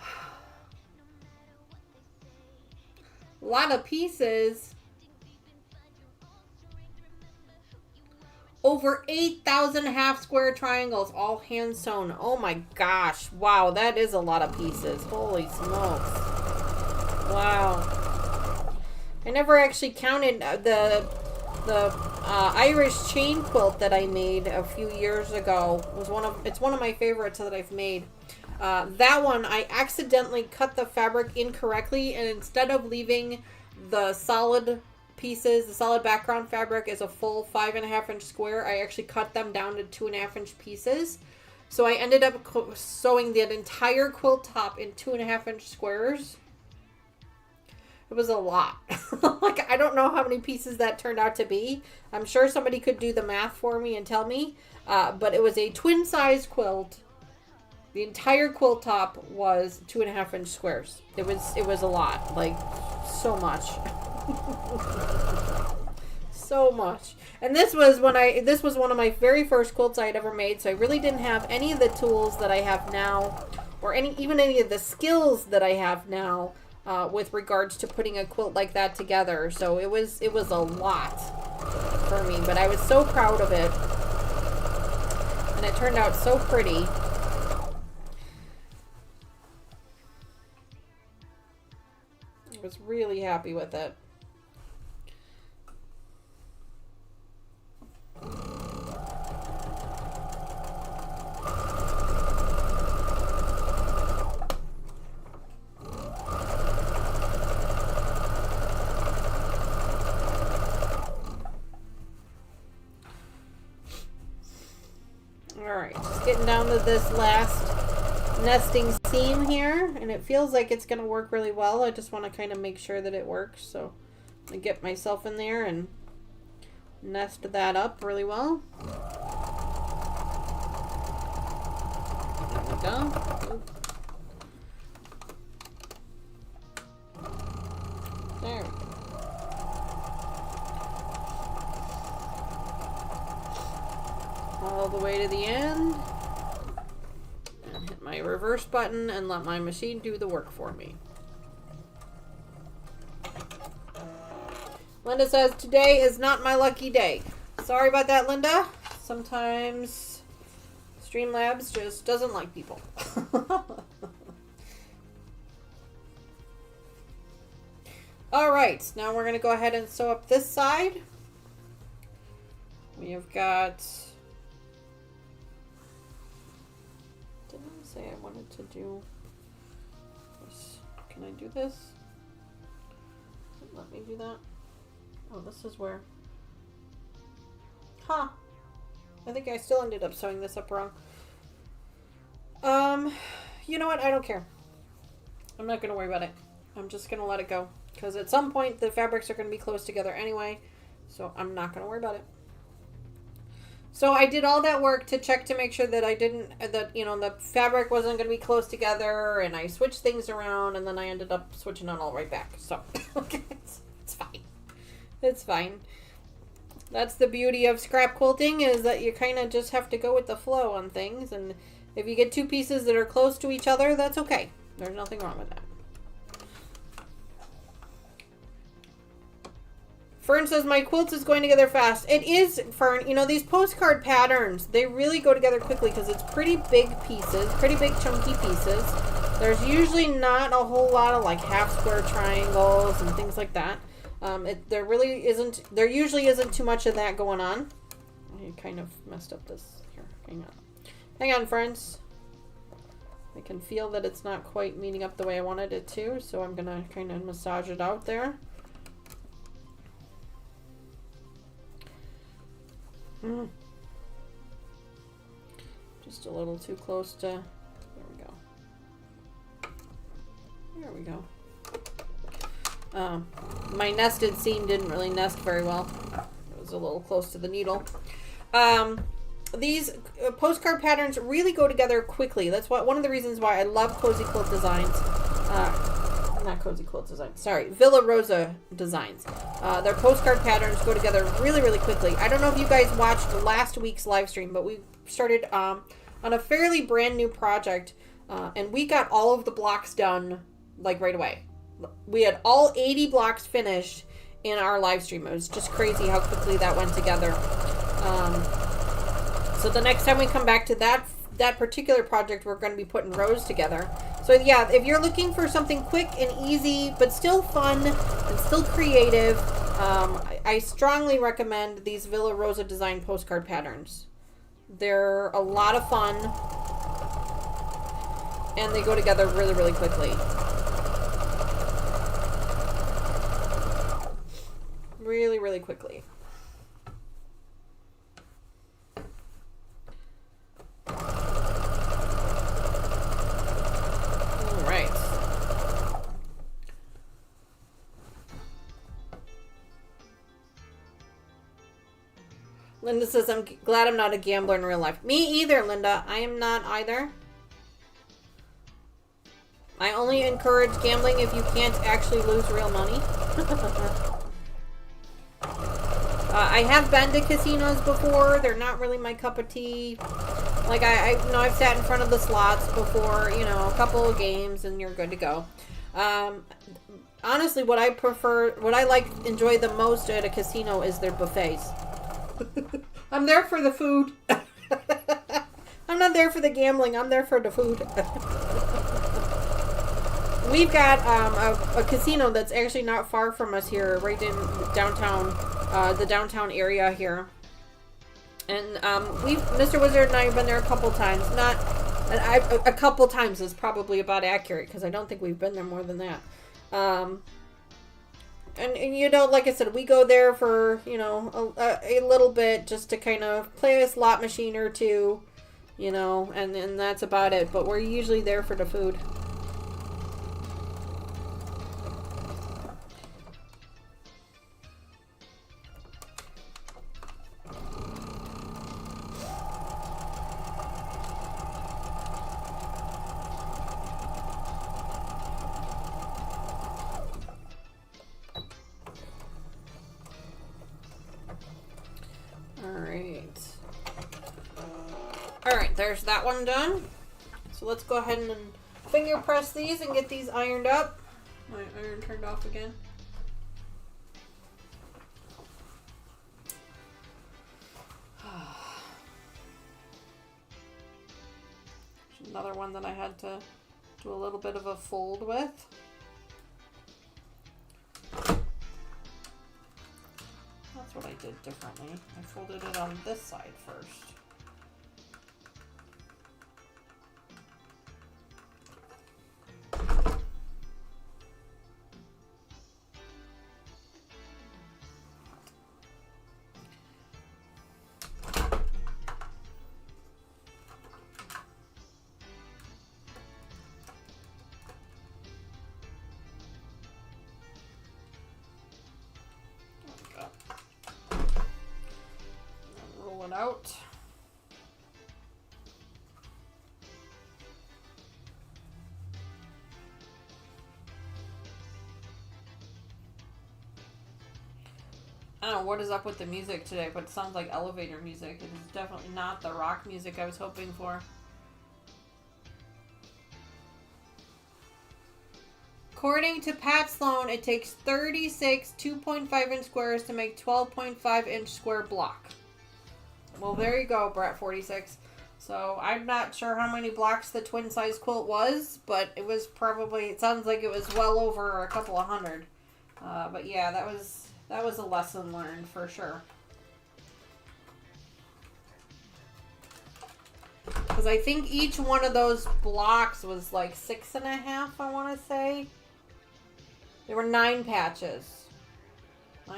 A lot of pieces. Over 8,000 half square triangles, all hand sewn. Oh my gosh. Wow, that is a lot of pieces. Holy smokes. Wow. I never actually counted the Irish chain quilt that I made a few years ago. It's one of my favorites that I've made. That one, I accidentally cut the fabric incorrectly, and instead of leaving the solid pieces, the solid background fabric as a full 5.5-inch square, I actually cut them down to 2.5-inch pieces. So I ended up sewing that entire quilt top in 2.5-inch squares. It was a lot. Like, I don't know how many pieces that turned out to be. I'm sure somebody could do the math for me and tell me. But it was a twin-size quilt. The entire quilt top was 2.5-inch squares. It was a lot. Like, so much. So much. And this was one of my very first quilts I had ever made, so I really didn't have any of the tools that I have now, or even any of the skills that I have now with regards to putting a quilt like that together. So it was a lot for me, but I was so proud of it, and it turned out so pretty. I was really happy with it. Alright, just getting down to this last nesting seam here, and it feels like it's going to work really well. I just want to kind of make sure that it works, so I get myself in there and nest that up really well. There we go. There we go. All the way to the end, and hit my reverse button and let my machine do the work for me. Linda says, today is not my lucky day. Sorry about that, Linda. Sometimes Streamlabs just doesn't like people. Alright, now we're going to go ahead and sew up this side. We have got... I wanted to do this. Can I do this? Let me do that. Oh, this is where. Huh. I think I still ended up sewing this up wrong. You know what? I don't care. I'm not going to worry about it. I'm just going to let it go. Because at some point, the fabrics are going to be close together anyway. So I'm not going to worry about it. So I did all that work to check to make sure that the fabric wasn't going to be close together, and I switched things around, and then I ended up switching it all right back. So, okay, it's fine. It's fine. That's the beauty of scrap quilting, is that you kind of just have to go with the flow on things, and if you get two pieces that are close to each other, that's okay. There's nothing wrong with that. Fern says, my quilts is going together fast. It is, Fern. You know, these postcard patterns, they really go together quickly because it's pretty big pieces, pretty big chunky pieces. There's usually not a whole lot of like half square triangles and things like that. There usually isn't too much of that going on. I kind of messed up this here. Hang on. Hang on, friends. I can feel that it's not quite meeting up the way I wanted it to, so I'm going to kind of massage it out there. Just a little too close to, there we go. There we go. My nested seam didn't really nest very well. It was a little close to the needle. These postcard patterns really go together quickly. That's one of the reasons why I love Cozy Quilt Designs. Not Cozy Quilt Designs, sorry, Villa Rosa Designs. Their postcard patterns go together really, really quickly. I don't know if you guys watched last week's live stream, but we started on a fairly brand new project, and we got all of the blocks done like right away. We had all 80 blocks finished in our live stream. It was just crazy how quickly that went together. So the next time we come back to that particular project, we're going to be putting rows together. So yeah, if you're looking for something quick and easy, but still fun and still creative, I strongly recommend these Villa Rosa design postcard patterns. They're a lot of fun, and they go together really, really quickly. Really, really quickly. Linda says, I'm glad I'm not a gambler in real life. Me either, Linda. I am not either. I only encourage gambling if you can't actually lose real money. I have been to casinos before. They're not really my cup of tea. Like, I know I've sat in front of the slots before, you know, a couple of games, and you're good to go. Honestly, what I enjoy the most at a casino is their buffets. I'm there for the food. I'm not there for the gambling. I'm there for the food. We've got a casino that's actually not far from us here, right in downtown, the downtown area here. And Mr. Wizard and I have been there a couple times. A couple times is probably about accurate, because I don't think we've been there more than that. And you know, like I said, we go there for, you know, a little bit just to kind of play a slot machine or two, you know, and that's about it. But we're usually there for the food. Alright, there's that one done. So let's go ahead and finger press these and get these ironed up. My iron turned off again. Another one that I had to do a little bit of a fold with. That's what I did differently. I folded it on this side first. Out. I don't know what is up with the music today, but it sounds like elevator music. It is definitely not the rock music I was hoping for. According to Pat Sloan, it takes 36 2.5-inch squares to make 12.5-inch square block. Well, there you go, Brett46. So, I'm not sure how many blocks the twin size quilt was, but it was probably, it sounds like it was well over a couple of hundred. But yeah, that was a lesson learned for sure. Because I think each one of those blocks was like 6.5, I want to say. There were 9 patches. 9?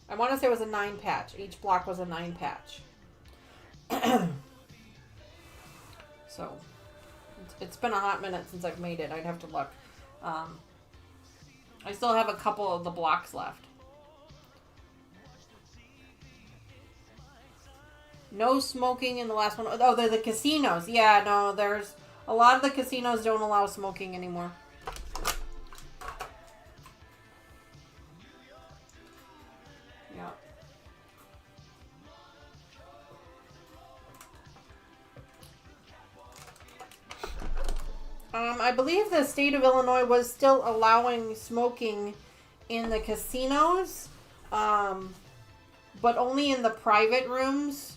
I want to say it was a 9 patch. Each block was a 9 patch. So, it's been a hot minute since I've made it. I'd have to look. I still have a couple of the blocks left. No smoking in the last one. Oh, they're the casinos. Yeah, no, there's a lot of the casinos don't allow smoking anymore. I believe the state of Illinois was still allowing smoking in the casinos. but only in the private rooms.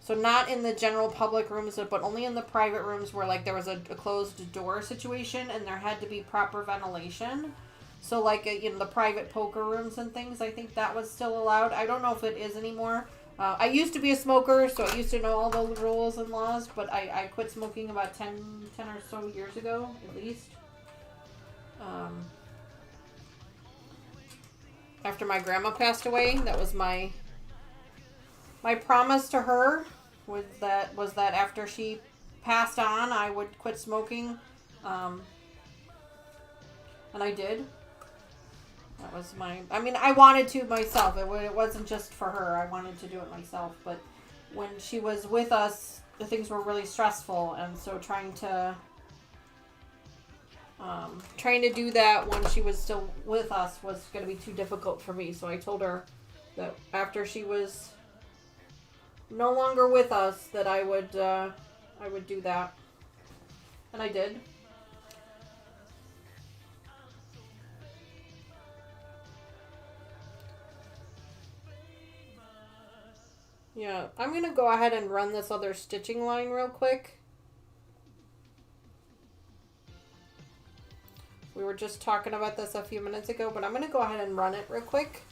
So not in the general public rooms, but only in the private rooms where like there was a closed door situation and there had to be proper ventilation. So like the private poker rooms and things, I think that was still allowed. I don't know if it is anymore. I used to be a smoker, so I used to know all the rules and laws, but I quit smoking about 10 or so years ago, at least. After my grandma passed away, that was my promise to her, was that after she passed on, I would quit smoking, and I did. That was I wanted to myself. It wasn't just for her. I wanted to do it myself. But when she was with us, the things were really stressful. And so trying to do that when she was still with us was going to be too difficult for me. So I told her that after she was no longer with us, that I would do that. And I did. Yeah, I'm going to go ahead and run this other stitching line real quick. We were just talking about this a few minutes ago, but I'm going to go ahead and run it real quick,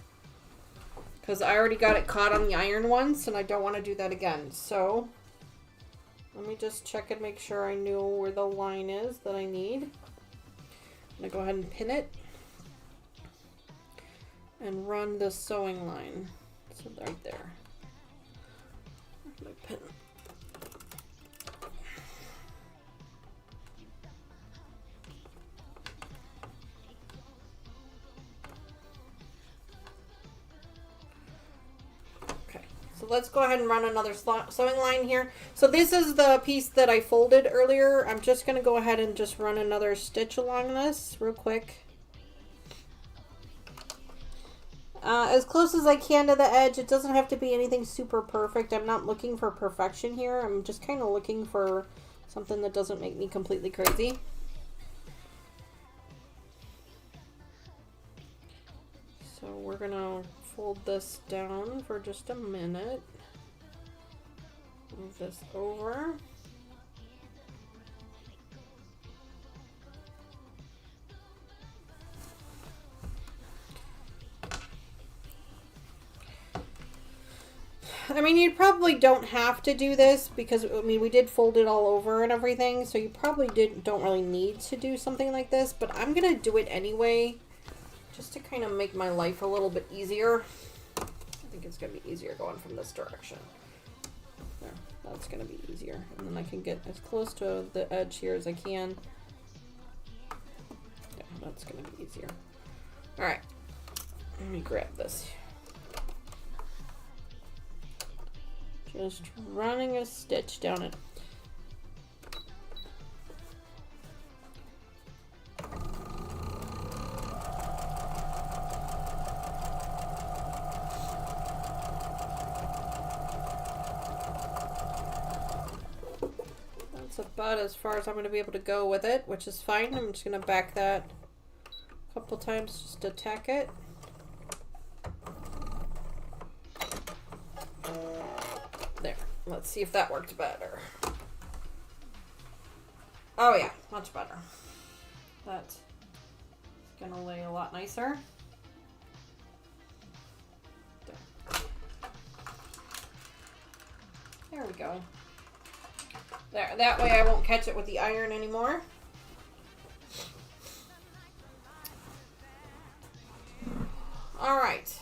because I already got it caught on the iron once, and I don't want to do that again. So, let me just check and make sure I know where the line is that I need. I'm going to go ahead and pin it and run the sewing line. So right there. My pin. Okay, so let's go ahead and run another sewing line here. So this is the piece that I folded earlier. I'm just going to go ahead and just run another stitch along this real quick. As close as I can to the edge. It doesn't have to be anything super perfect. I'm not looking for perfection here. I'm just kind of looking for something that doesn't make me completely crazy. So we're going to fold this down for just a minute. Move this over. I mean, you probably don't have to do this because, I mean, we did fold it all over and everything, so you probably don't really need to do something like this, but I'm going to do it anyway, just to kind of make my life a little bit easier. I think it's going to be easier going from this direction. There, that's going to be easier, and then I can get as close to the edge here as I can. Yeah, that's going to be easier. All right, let me grab this. Just running a stitch down it. That's about as far as I'm going to be able to go with it, which is fine. I'm just going to back that a couple times just to tack it. There. Let's see if that worked better. Oh yeah, much better. That's gonna lay a lot nicer. There we go. There, that way I won't catch it with the iron anymore. All right.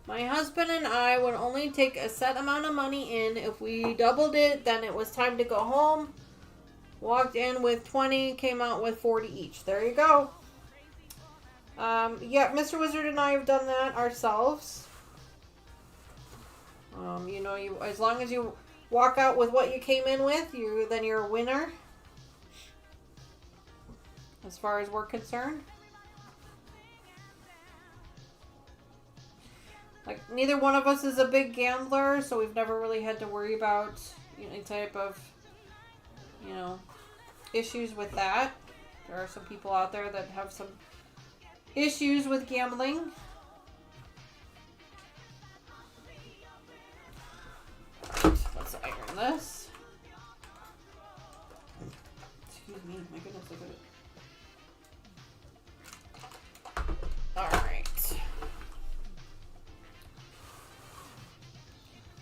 My husband and I would only take a set amount of money in. If we doubled it, then it was time to go home. Walked in with 20, came out with 40 each. There you go. Yeah, Mr. Wizard and I have done that ourselves. You know, as long as you walk out with what you came in with, then you're a winner. As far as we're concerned. Like, neither one of us is a big gambler, so we've never really had to worry about any type of, issues with that. There are some people out there that have some issues with gambling. this. Excuse me, my goodness, look at it. Alright.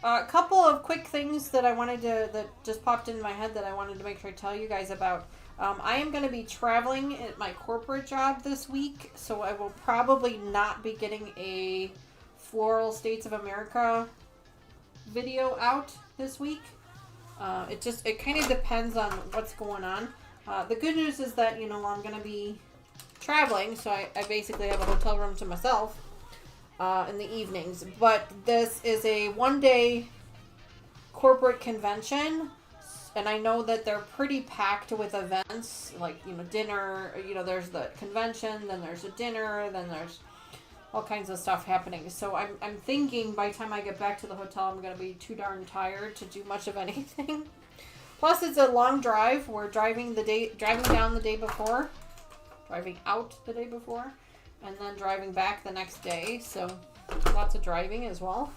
A couple of quick things that I wanted to, that just popped into my head that I wanted to make sure I tell you guys about. I am going to be traveling at my corporate job this week, so I will probably not be getting a Floral States of America video out this week. It kind of depends on what's going on. The good news is that, I'm going to be traveling, so I basically have a hotel room to myself in the evenings. But this is a one-day corporate convention, and I know that they're pretty packed with events, like, dinner, there's the convention, then there's a dinner, then there's all kinds of stuff happening. So I'm thinking by the time I get back to the hotel, I'm going to be too darn tired to do much of anything. Plus, it's a long drive. We're driving down the day before, driving out the day before, and then driving back the next day. So lots of driving as well.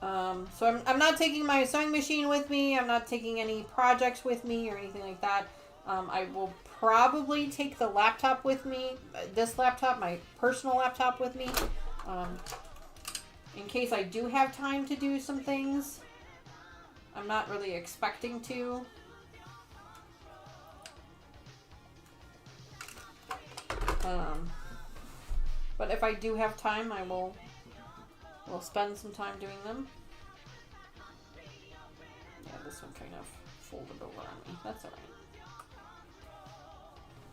So I'm not taking my sewing machine with me. I'm not taking any projects with me or anything like that. I will probably take the laptop with me, this laptop, my personal laptop with me, in case I do have time to do some things. I'm not really expecting to. But if I do have time, we'll spend some time doing them. Yeah, this one kind of folded over on me. That's alright.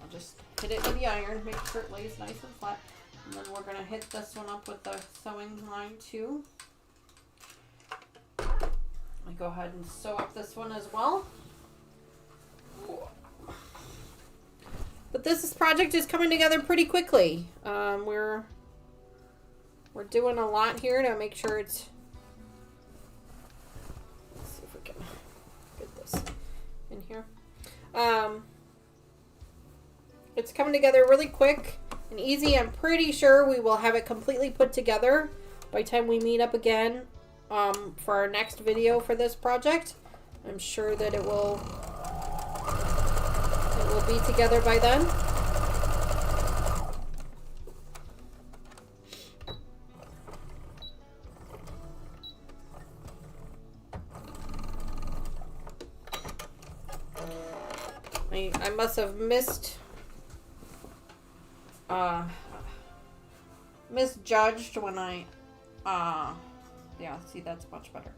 I'll just hit it with the iron, make sure it lays nice and flat. And then we're going to hit this one up with the sewing line too. I go ahead and sew up this one as well. But this project is coming together pretty quickly. We're doing a lot here to make sure it's... Let's see if we can get this in here. It's coming together really quick and easy. I'm pretty sure we will have it completely put together by the time we meet up again for our next video for this project. I'm sure that it will be together by then. I must have misjudged when I, yeah, see, that's much better.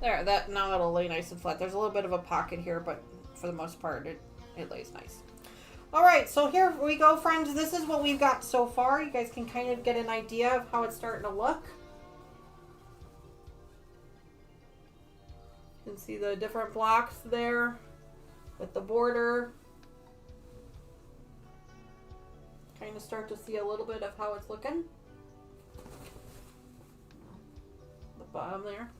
There, that, now it'll lay nice and flat. There's a little bit of a pocket here, but for the most part, it lays nice. Alright, so here we go, friends. This is what we've got so far. You guys can kind of get an idea of how it's starting to look. You can see the different blocks there with the border. Kind of start to see a little bit of how it's looking. The bottom there.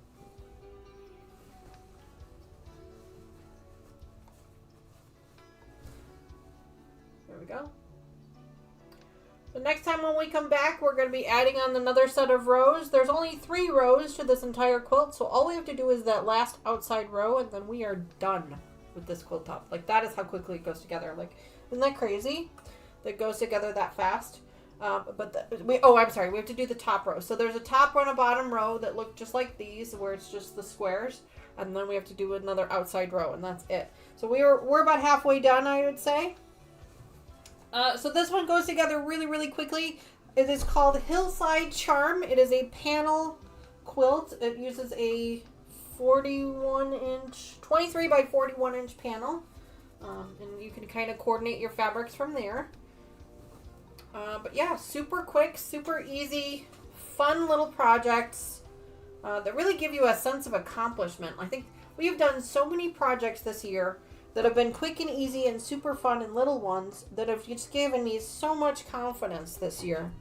There we go. The next time when we come back, we're going to be adding on another set of rows. There's only 3 rows to this entire quilt, so all we have to do is that last outside row, and then we are done with this quilt top. Like, that is how quickly it goes together. Like, isn't that crazy? That it goes together that fast. I'm sorry, we have to do the top row. So there's a top and a bottom row that look just like these, where it's just the squares, and then we have to do another outside row, and that's it. So we're about halfway done, I would say. So this one goes together really, really quickly. It is called Hillside Charm. It is a panel quilt. It uses a 23 by 41 inch panel. And you can kind of coordinate your fabrics from there. But yeah, super quick, super easy, fun little projects that really give you a sense of accomplishment. I think we've done so many projects this year that have been quick and easy and super fun and little ones that have just given me so much confidence this year.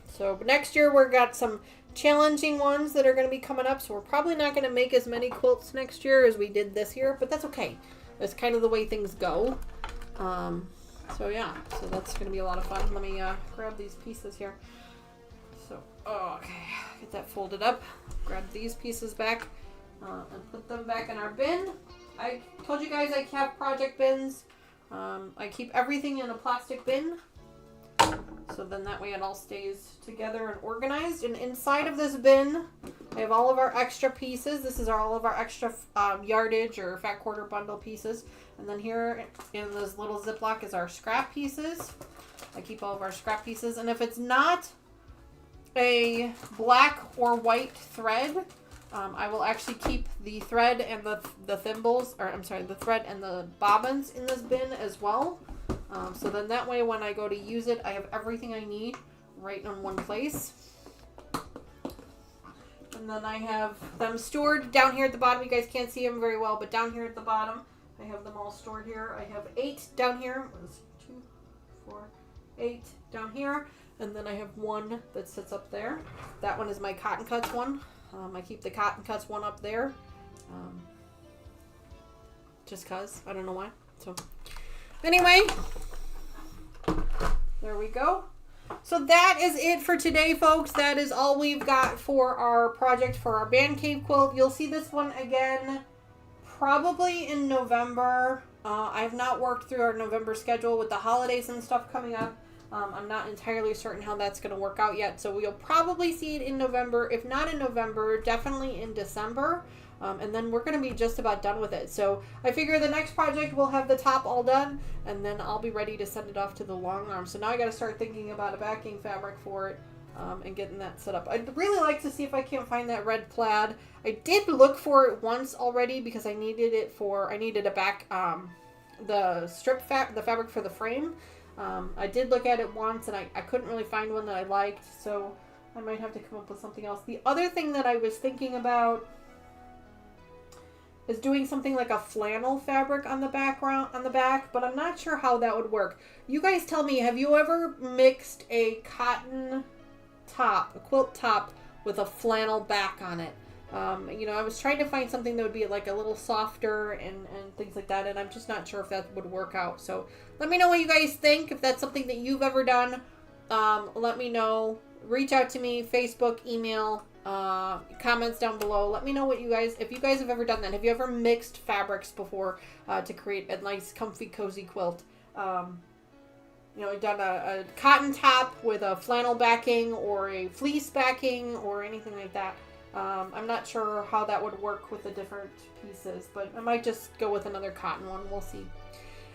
So next year we've got some challenging ones that are going to be coming up, so we're probably not going to make as many quilts next year as we did this year, but that's okay. That's kind of the way things go. So yeah, so that's going to be a lot of fun. Let me grab these pieces here. So, okay, get that folded up. Grab these pieces back and put them back in our bin. I told you guys I have project bins. I keep everything in a plastic bin. So then that way it all stays together and organized. And inside of this bin, I have all of our extra pieces. This is all of our extra yardage or fat quarter bundle pieces. And then here in this little Ziploc is our scrap pieces. I keep all of our scrap pieces. And if it's not a black or white thread, I will actually keep the thread and the thimbles, or I'm sorry, the thread and the bobbins in this bin as well. So then that way when I go to use it, I have everything I need right in one place. And then I have them stored down here at the bottom. You guys can't see them very well, but down here at the bottom, I have them all stored here. I have 8 down here. 1, 2, 4, 8 down here. And then I have 1 that sits up there. That one is my cotton cuts one. I keep the cotton cuts one up there. Just cause. I don't know why. So anyway, there we go. So that is it for today, folks. That is all we've got for our project for our band cave quilt. You'll see this one again probably in November. I have not worked through our November schedule with the holidays and stuff coming up. I'm not entirely certain how that's going to work out yet. So we'll probably see it in November. If not in November, definitely in December. And then we're going to be just about done with it. So I figure the next project we'll have the top all done, and then I'll be ready to send it off to the long arm. So now I got to start thinking about a backing fabric for it and getting that set up. I'd really like to see if I can't find that red plaid. I did look for it once already because I needed it for, I needed a back, the the fabric for the frame. I did look at it once and I couldn't really find one that I liked. So I might have to come up with something else. The other thing that I was thinking about is doing something like a flannel fabric on the back, but I'm not sure how that would work. You guys tell me, have you ever mixed a cotton top, a quilt top, with a flannel back on it? You know, I was trying to find something that would be like a little softer and things like that, and I'm just not sure if that would work out. So let me know what you guys think. If that's something that you've ever done, let me know. Reach out to me, Facebook, email, comments down below. Let me know what you guys, if you guys have ever done that. Have you ever mixed fabrics before to create a nice, comfy, cozy quilt? You know, done a cotton top with a flannel backing or a fleece backing or anything like that. I'm not sure how that would work with the different pieces, but I might just go with another cotton one. We'll see.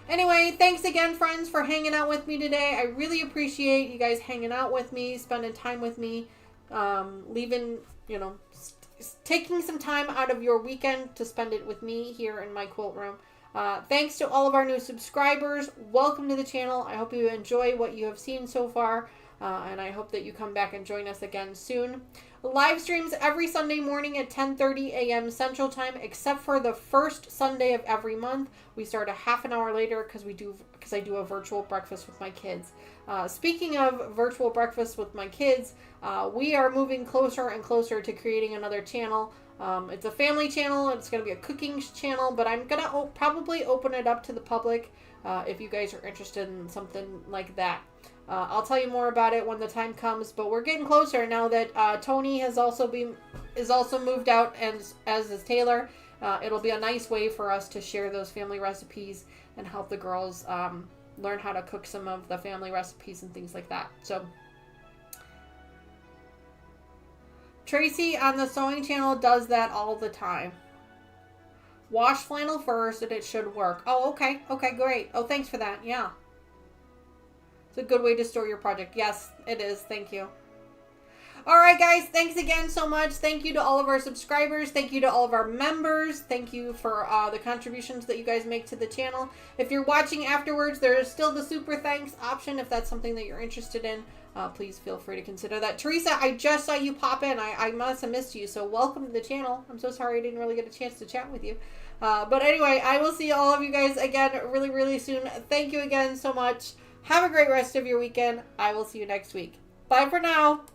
Anyway, thanks again, friends, for hanging out with me today. I really appreciate you guys hanging out with me, spending time with me, leaving, you know, taking some time out of your weekend to spend it with me here in my quilt room. Thanks to all of our new subscribers. Welcome to the channel. I hope you enjoy what you have seen so far, and I hope that you come back and join us again soon. Live streams every Sunday morning at 10:30 a.m. Central Time, except for the first Sunday of every month. We start a half an hour later because I do a virtual breakfast with my kids. Speaking of virtual breakfast with my kids, we are moving closer and closer to creating another channel. It's a family channel. It's going to be a cooking channel, but I'm going to probably open it up to the public if you guys are interested in something like that. I'll tell you more about it when the time comes, but we're getting closer now that Tony is also moved out, and as is Taylor. It'll be a nice way for us to share those family recipes and help the girls learn how to cook some of the family recipes and things like that. So Tracy on the sewing channel does that all the time. Wash flannel first and it should work. Oh, okay. Okay, great. Oh, thanks for that. Yeah. It's a good way to store your project. Yes, it is. Thank you. All right, guys. Thanks again so much. Thank you to all of our subscribers. Thank you to all of our members. Thank you for the contributions that you guys make to the channel. If you're watching afterwards, there is still the super thanks option if that's something that you're interested in. Please feel free to consider that. Teresa, I just saw you pop in. I must have missed you, so welcome to the channel. I'm so sorry I didn't really get a chance to chat with you. But anyway, I will see all of you guys again really, really soon. Thank you again so much. Have a great rest of your weekend. I will see you next week. Bye for now.